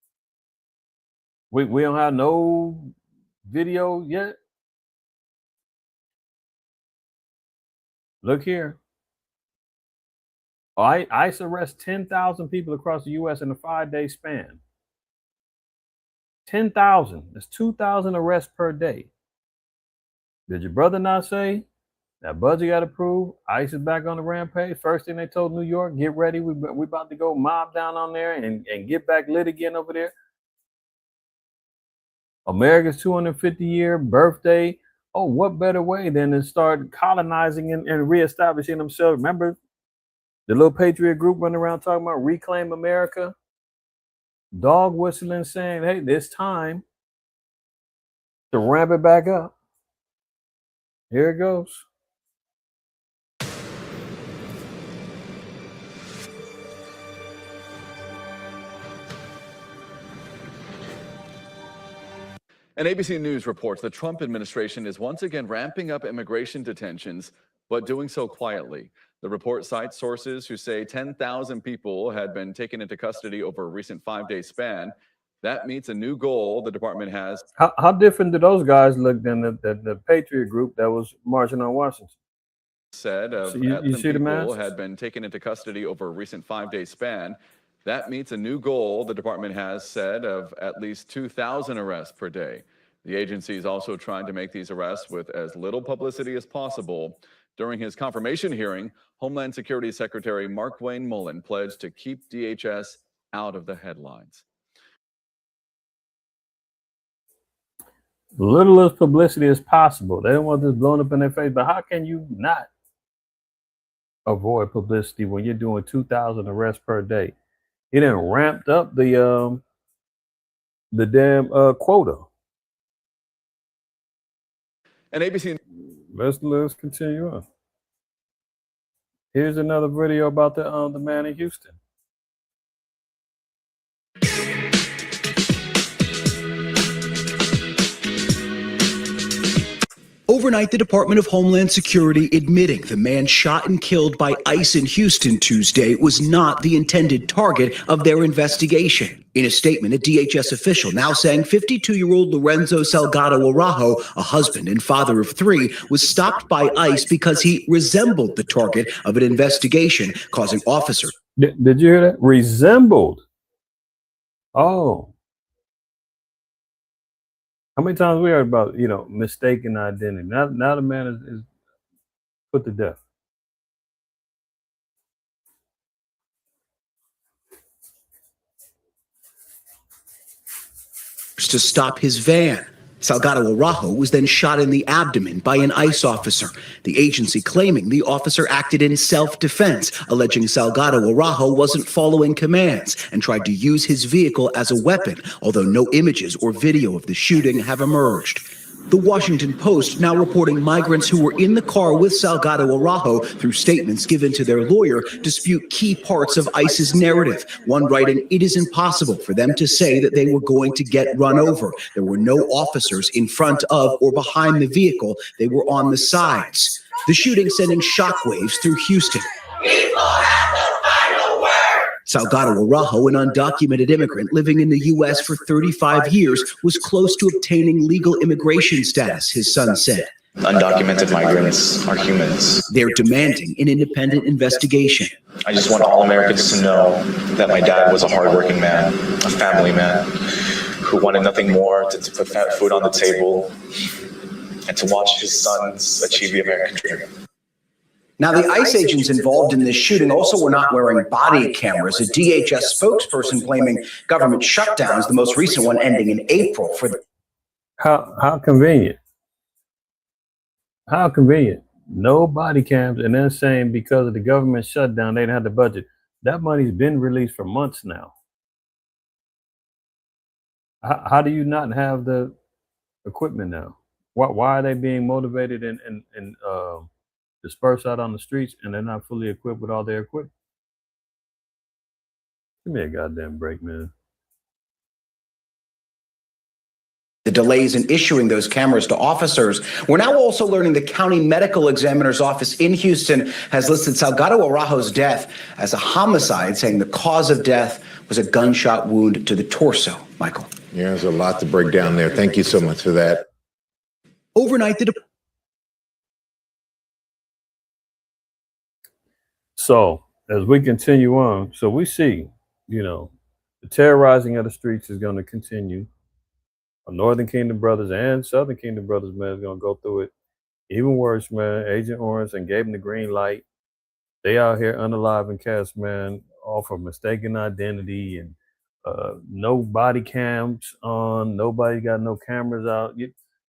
We don't have no video yet. Look here. ICE arrests 10,000 people across the U.S. in a 5-day span. 10,000. That's 2,000 arrests per day. Did your brother not say that budget got approved? ICE is back on the rampage. First thing they told New York, get ready. We about to go mob down on there and get back lit again over there. America's 250-year birthday. Oh, what better way than to start colonizing and reestablishing themselves? Remember the little patriot group running around talking about reclaim America? dog whistling, saying, hey, it's time to ramp it back up. Here it goes. And ABC News reports the Trump administration is once again ramping up immigration detentions, but doing so quietly. The report cites sources who say 10,000 people had been taken into custody over a recent 5-day span. That meets a new goal the department has. How different do those guys look than the Patriot group that was marching on Washington? Said of So you see the people masks? had been taken into custody over a recent 5-day span. That meets a new goal the department has said of at least 2,000 arrests per day. The agency is also trying to make these arrests with as little publicity as possible. During his confirmation hearing, Homeland Security Secretary Markwayne Mullin pledged to keep DHS out of the headlines. Little as publicity as possible. They don't want this blown up in their face, but how can you not avoid publicity when you're doing 2,000 arrests per day? He done ramped up the damn quota. And ABC. Let's continue on. Here's another video about the man in Houston. Overnight, the Department of Homeland Security admitting the man shot and killed by ICE in Houston Tuesday was not the intended target of their investigation. In a statement, a DHS official now saying 52-year-old Lorenzo Salgado Araujo, a husband and father of 3, was stopped by ICE because he resembled the target of an investigation, causing officers. Did you hear that? Resembled. Oh. How many times we heard about, mistaken identity? Now the man is put to death. To stop his van. Salgado Araujo was then shot in the abdomen by an ICE officer, the agency claiming the officer acted in self-defense, alleging Salgado Araujo wasn't following commands and tried to use his vehicle as a weapon, although no images or video of the shooting have emerged. The Washington Post now reporting migrants who were in the car with Salgado Araujo, through statements given to their lawyer, dispute key parts of ICE's narrative. One writing, it is impossible for them to say that they were going to get run over. There were no officers in front of or behind the vehicle. They were on the sides. The shooting sending shockwaves through Houston. Salgado Araujo, an undocumented immigrant living in the U.S. for 35 years, was close to obtaining legal immigration status, his son said. Undocumented migrants are humans. They're demanding an independent investigation. I just want all Americans to know that my dad was a hardworking man, a family man, who wanted nothing more than to put food on the table and to watch his sons achieve the American dream. Now, the ICE agents involved in this shooting also were not wearing body cameras. A DHS spokesperson blaming government shutdowns, the most recent one ending in April for the. How convenient. How convenient. No body cams, and then saying because of the government shutdown, they didn't have the budget. That money's been released for months now. How do you not have the equipment now? Why are they being motivated and dispersed out on the streets, and they're not fully equipped with all their equipment? Give me a goddamn break, man. The delays in issuing those cameras to officers. We're now also learning the county medical examiner's office in Houston has listed Salgado Araujo's death as a homicide, saying the cause of death was a gunshot wound to the torso. Michael. Yeah, there's a lot to break down there. Thank you so much for that. Overnight, So as we continue on, so we see, the terrorizing of the streets is going to continue. Our Northern Kingdom brothers and Southern Kingdom brothers, man, is going to go through it even worse, man. Agent Orange and gave them the green light. They out here unalive and cast, man, off of mistaken identity and no body cams on. Nobody got no cameras out.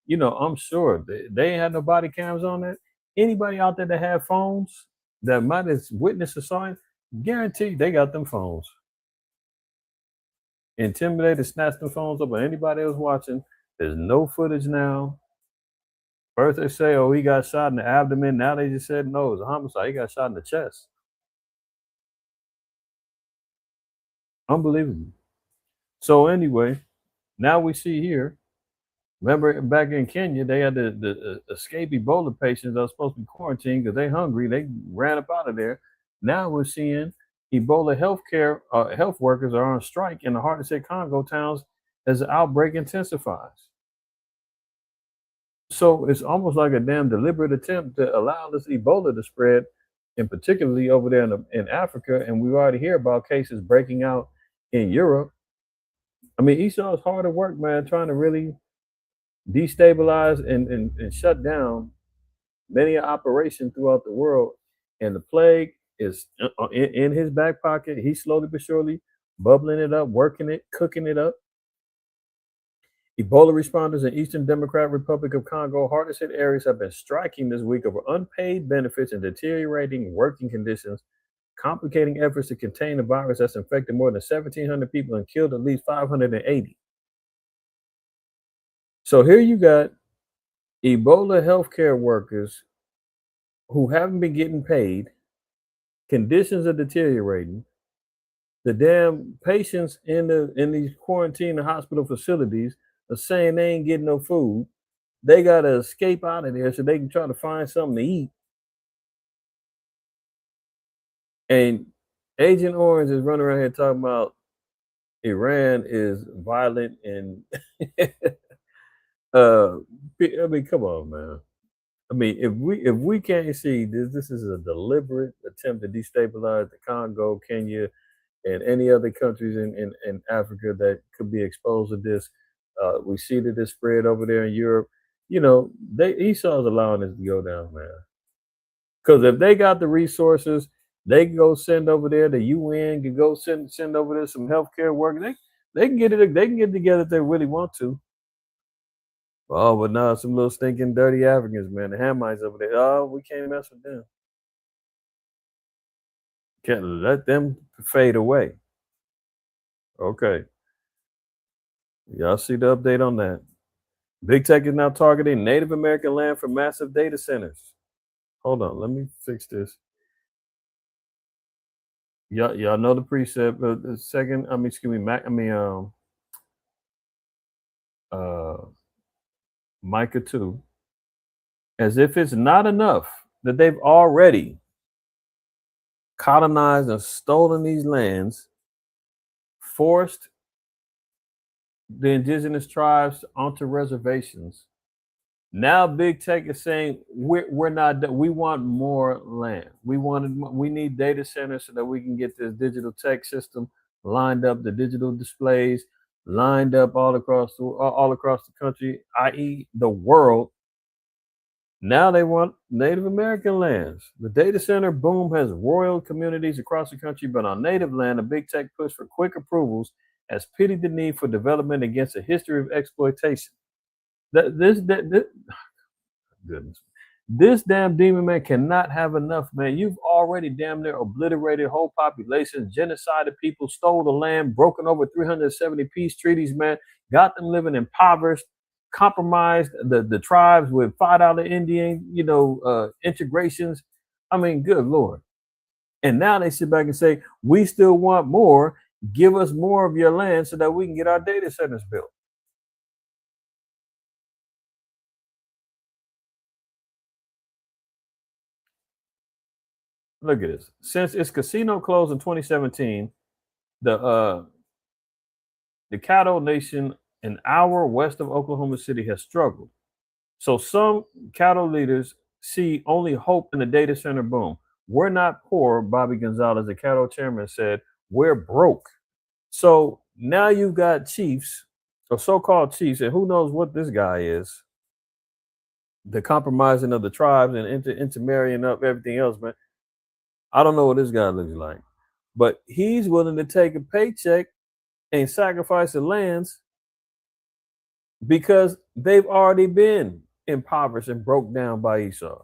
I'm sure they ain't had no body cams on that. Anybody out there that had phones that might have witnessed or saw it, guarantee they got them phones. intimidated, snatched the phones up on anybody else watching. There's no footage now. First they say, oh, he got shot in the abdomen. Now they just said, no, it's a homicide. He got shot in the chest. Unbelievable. So anyway, now we see here, remember back in Kenya, they had the escape Ebola patients that were supposed to be quarantined because they're hungry. They ran up out of there. Now we're seeing Ebola health workers are on strike in the hard-to-hit Congo towns as the outbreak intensifies. So it's almost like a damn deliberate attempt to allow this Ebola to spread, and particularly over there in Africa. And we already hear about cases breaking out in Europe. I mean, Esau's hard at work, man, trying to really destabilize and shut down many operations throughout the world. And the plague is in his back pocket. He's slowly but surely bubbling it up, working it, cooking it up. Ebola responders in Eastern Democratic Republic of Congo, hardest hit areas, have been striking this week over unpaid benefits and deteriorating working conditions, complicating efforts to contain the virus that's infected more than 1,700 people and killed at least 580. So here you got Ebola healthcare workers who haven't been getting paid, conditions are deteriorating, the damn patients in these quarantine and hospital facilities are saying they ain't getting no food. They got to escape out of there so they can try to find something to eat. And Agent Orange is running around here talking about Iran is violent and I mean, come on, man. I mean, if we can't see this is a deliberate attempt to destabilize the Congo, Kenya, and any other countries in Africa that could be exposed to this. We see that this spread over there in Europe. You know, Esau's allowing this to go down, man. Because if they got the resources, they can go send over there. The UN can go send over there some healthcare workers. They can get it. They can get together if they really want to. Oh, but now some little stinking dirty Africans, man. The Hamites over there. Oh, we can't mess with them. Can't let them fade away. Okay. Y'all see the update on that. Big Tech is now targeting Native American land for massive data centers. Hold on, let me fix this. Y'all know the precept. The second, Micah 2. As if it's not enough that they've already colonized and stolen these lands, forced the indigenous tribes onto reservations. Now Big Tech is saying we're not. We want more land. We need data centers so that we can get this digital tech system lined up, the digital displays lined up all across the country, i.e., the world. Now they want Native American lands. The data center boom has roiled communities across the country, but on Native land, a Big Tech push for quick approvals has pitied the need for development against a history of exploitation. Goodness. This damn demon man cannot have enough, man. You've already damn near obliterated whole populations, genocided people, stole the land, broken over 370 peace treaties, man, got them living impoverished, compromised the tribes with $5 Indian, integrations. I mean, good Lord. And now they sit back and say, we still want more. Give us more of your land so that we can get our data centers built. Look at this. Since its casino closed in 2017, the Caddo Nation, an hour west of Oklahoma City, has struggled. So some Caddo leaders see only hope in the data center boom. We're not poor, Bobby Gonzalez, the Caddo chairman, said. We're broke. So now you've got chiefs, or so-called chiefs, and who knows what this guy is. The compromising of the tribes and intermarrying up everything else, man. I don't know what this guy looks like, but he's willing to take a paycheck and sacrifice the lands because they've already been impoverished and broke down by Esau.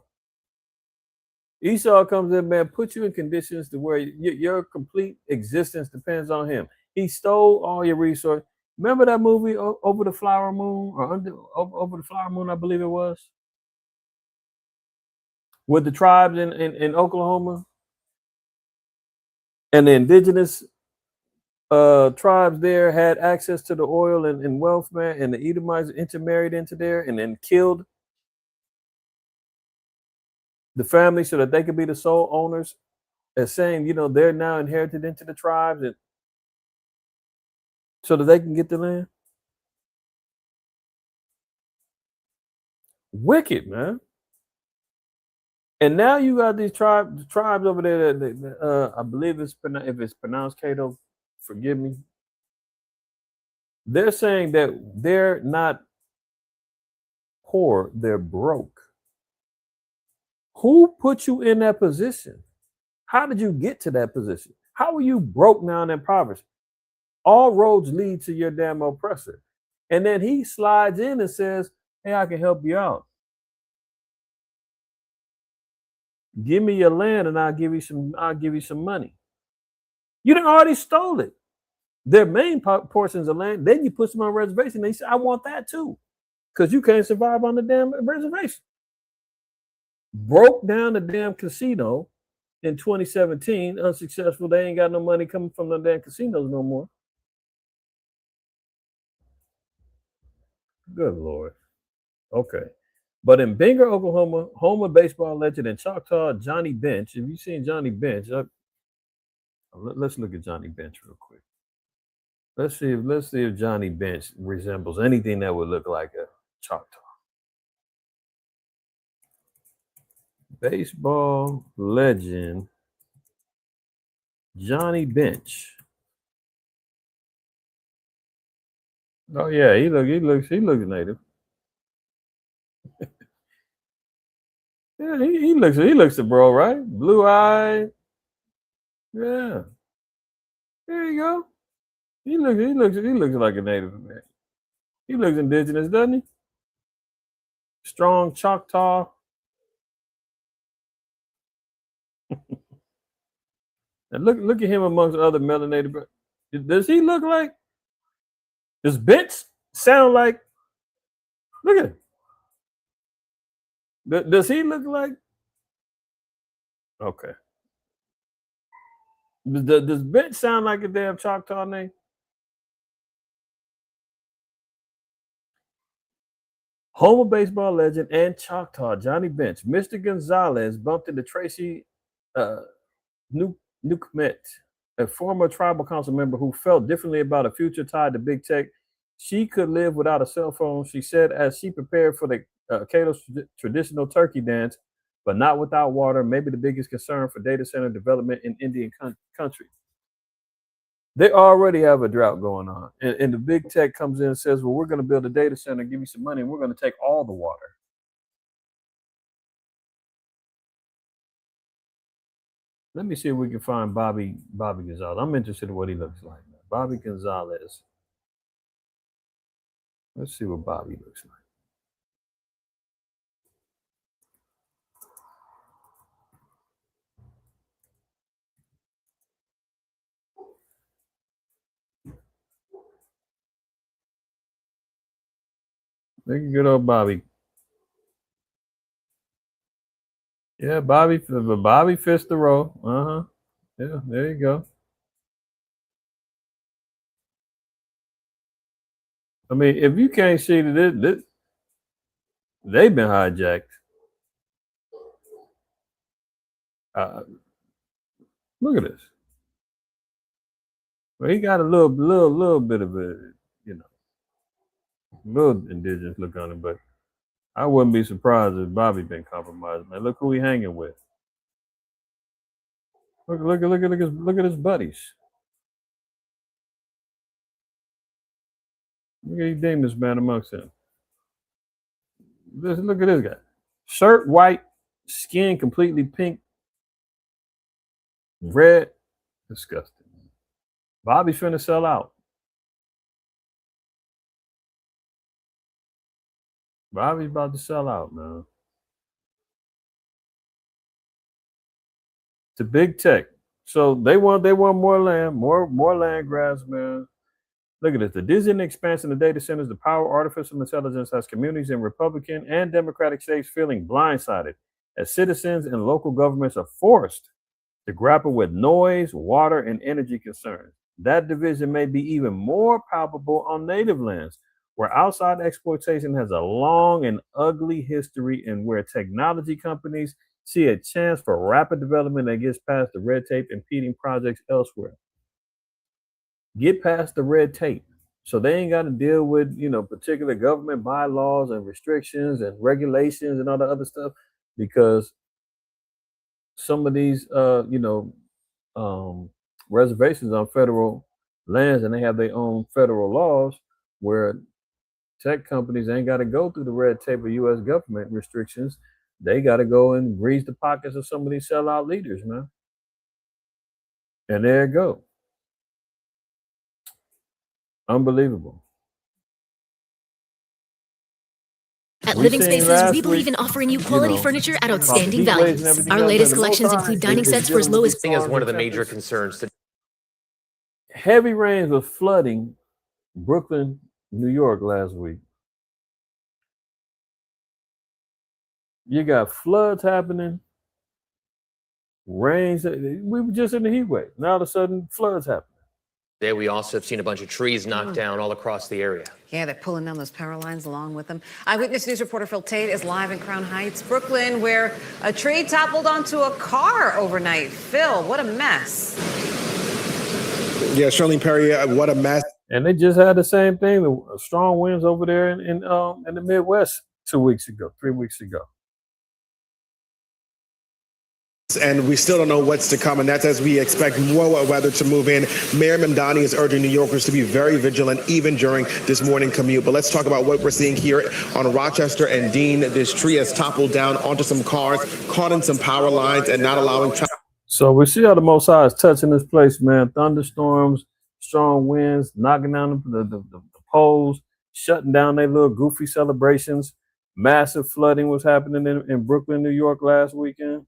Esau comes in, man, put you in conditions to where your complete existence depends on him. He stole all your resources. Remember that movie Over the Flower Moon or Over the Flower Moon, I believe it was, with the tribes in Oklahoma and the indigenous tribes there had access to the oil and wealth, man, and the Edomites intermarried into there and then killed the family so that they could be the sole owners, as saying, you know, they're now inherited into the tribes and so that they can get the land. Wicked, man. And now you got these tribes over there that I believe if it's pronounced Cato, forgive me. They're saying that they're not poor, they're broke. Who put you in that position? How did you get to that position? How are you broke now and impoverished? All roads lead to your damn oppressor. And then he slides in and says, hey, I can help you out. Give me your land and I'll give you some money. You done already stole it. Their main portions of land, then you put them on a reservation. They say, I want that too. Because you can't survive on the damn reservation. Broke down the damn casino in 2017, unsuccessful. They ain't got no money coming from the damn casinos no more. Good Lord. Okay. But in Binger, Oklahoma, home of baseball legend and Choctaw Johnny Bench. If you've seen Johnny Bench, let's look at Johnny Bench real quick. Let's see if Johnny Bench resembles anything that would look like a Choctaw. Baseball legend Johnny Bench. Oh yeah, he looks native. Yeah, he looks a bro, right? Blue eye. Yeah. There you go. He looks like a native man. He looks indigenous, doesn't he? Strong Choctaw. And look at him amongst other melanated. Does he look like? Does Bench sound like? Look at him. Does he look like? Okay. Does Bench sound like a damn Choctaw name? Home of baseball legend and Choctaw Johnny Bench, Mr. Gonzalez bumped into Tracy Newcomet, a former tribal council member who felt differently about a future tied to big tech. She could live without a cell phone, she said, as she prepared for the Cato's traditional turkey dance, but not without water, maybe the biggest concern for data center development in Indian country. They already have a drought going on. And the big tech comes in and says, well, we're going to build a data center, give you some money, and we're going to take all the water. Let me see if we can find Bobby Gonzalez. I'm interested in what he looks like. Bobby Gonzalez. Let's see what Bobby looks like. Look at good old Bobby. Yeah, Bobby fits the role. Yeah, there you go. I mean, if you can't see that they've been hijacked. Look at this. Well, he got a little bit of a, little indigenous look on him, but I wouldn't be surprised if Bobby been compromised, man. Look who he hanging with. Look at his buddies. Look at he deemed this man amongst them. Look at this guy. Shirt white, skin completely pink, red. Disgusting. Bobby's finna sell out. Bobby's about to sell out, man. To big tech. So they want more land, more land grabs, man. Look at this. The dizzying expansion of data centers, the power of artificial intelligence has communities in Republican and Democratic states feeling blindsided as citizens and local governments are forced to grapple with noise, water, and energy concerns. That division may be even more palpable on native lands, where outside exploitation has a long and ugly history and where technology companies see a chance for rapid development that gets past the red tape impeding projects elsewhere. Get past the red tape. So they ain't got to deal with, particular government bylaws and restrictions and regulations and all the other stuff, because some of these, reservations on federal lands, and they have their own federal laws where tech companies ain't got to go through the red tape of U.S. government restrictions. They got to go and grease the pockets of some of these sellout leaders, man. And there you go. Unbelievable. At Living Spaces, we believe in offering you quality furniture at outstanding values. Our latest collections include dining sets for as low as... I think is one of the major concerns. Heavy rains was flooding Brooklyn, New York last week. You got floods happening, rains. We were just in the heat wave. Now all of a sudden, floods happen. Today, we also have seen a bunch of trees knocked down all across the area. Yeah, they're pulling down those power lines along with them. Eyewitness News reporter Phil Tate is live in Crown Heights, Brooklyn, where a tree toppled onto a car overnight. Phil, what a mess. Yeah, Charlene Perry, what a mess. And they just had the same thing, the strong winds over there in the Midwest 3 weeks ago. And we still don't know what's to come, and that's as we expect more weather to move in. Mayor Mamdani is urging New Yorkers to be very vigilant even during this morning commute. But let's talk about what we're seeing here on Rochester and Dean. This tree has toppled down onto some cars, caught in some power lines, and not allowing traffic. So we see how the Most High is touching this place, man. Thunderstorms, strong winds, knocking down the poles, shutting down their little goofy celebrations. Massive flooding was happening in Brooklyn, New York last weekend.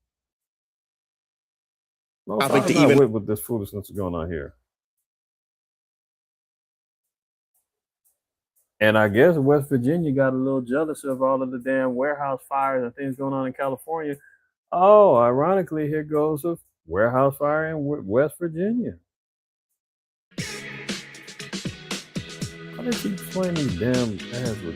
Most High's not with this foolishness going on here. And I guess West Virginia got a little jealous of all of the damn warehouse fires and things going on in California. Oh, ironically, here goes a warehouse fire in West Virginia. How do they keep playing these damn ads with?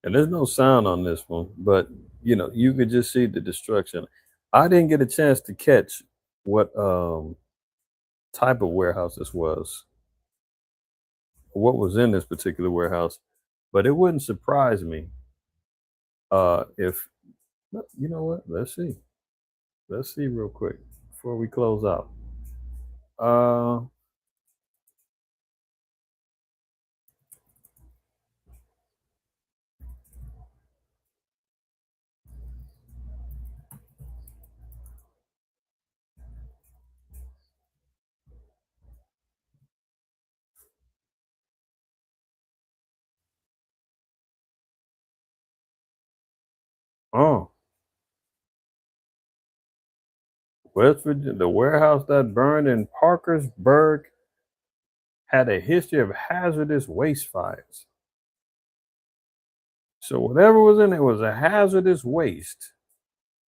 And there's no sound on this one, but you could just see the destruction. I didn't get a chance to catch what type of warehouse this was, what was in this particular warehouse, but it wouldn't surprise me if, you know what, let's see real quick before we close out. West Virginia, the warehouse that burned in Parkersburg had a history of hazardous waste fires. So whatever was in it was a hazardous waste.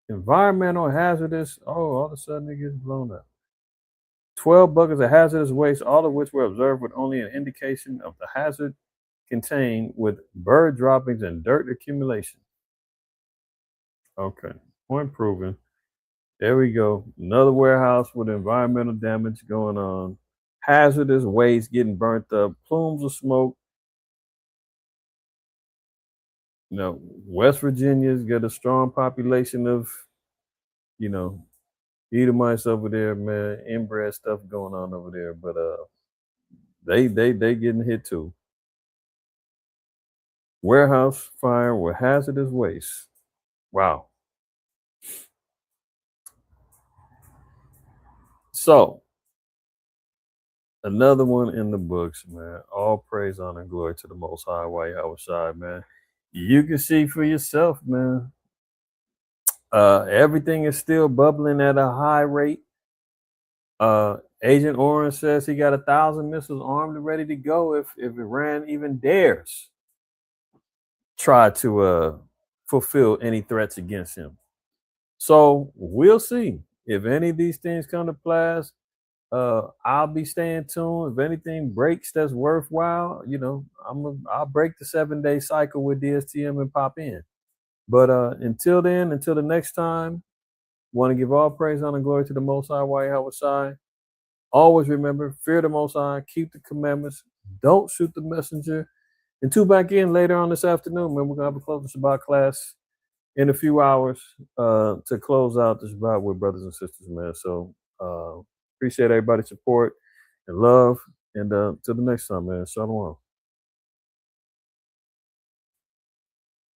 Environmental hazardous, all of a sudden it gets blown up. 12 buckets of hazardous waste, all of which were observed with only an indication of the hazard contained with bird droppings and dirt accumulation. Okay, point proven. There we go. Another warehouse with environmental damage going on. Hazardous waste getting burnt up. Plumes of smoke. West Virginia's got a strong population of, Edomites over there, man. Inbred stuff going on over there. But they getting hit too. Warehouse fire with hazardous waste. Wow. So, another one in the books, man. All praise, honor, and glory to the Most High, White House side, man. You can see for yourself, man. Everything is still bubbling at a high rate. Agent Orange says he got 1,000 missiles armed and ready to go if Iran even dares try to fulfill any threats against him. So we'll see if any of these things come to pass. I'll be staying tuned. If anything breaks that's worthwhile, I'll break the 7-day cycle with DSTM and pop in. But until then, until the next time, want to give all praise, honor, and glory to the Most High, White House side. Always remember, fear the Most High, keep the commandments, don't shoot the messenger. And tune back in later on this afternoon, man. We're going to have a closing Shabbat class in a few hours to close out the Shabbat with brothers and sisters, man. So appreciate everybody's support and love. And till the next time, man. Shalom.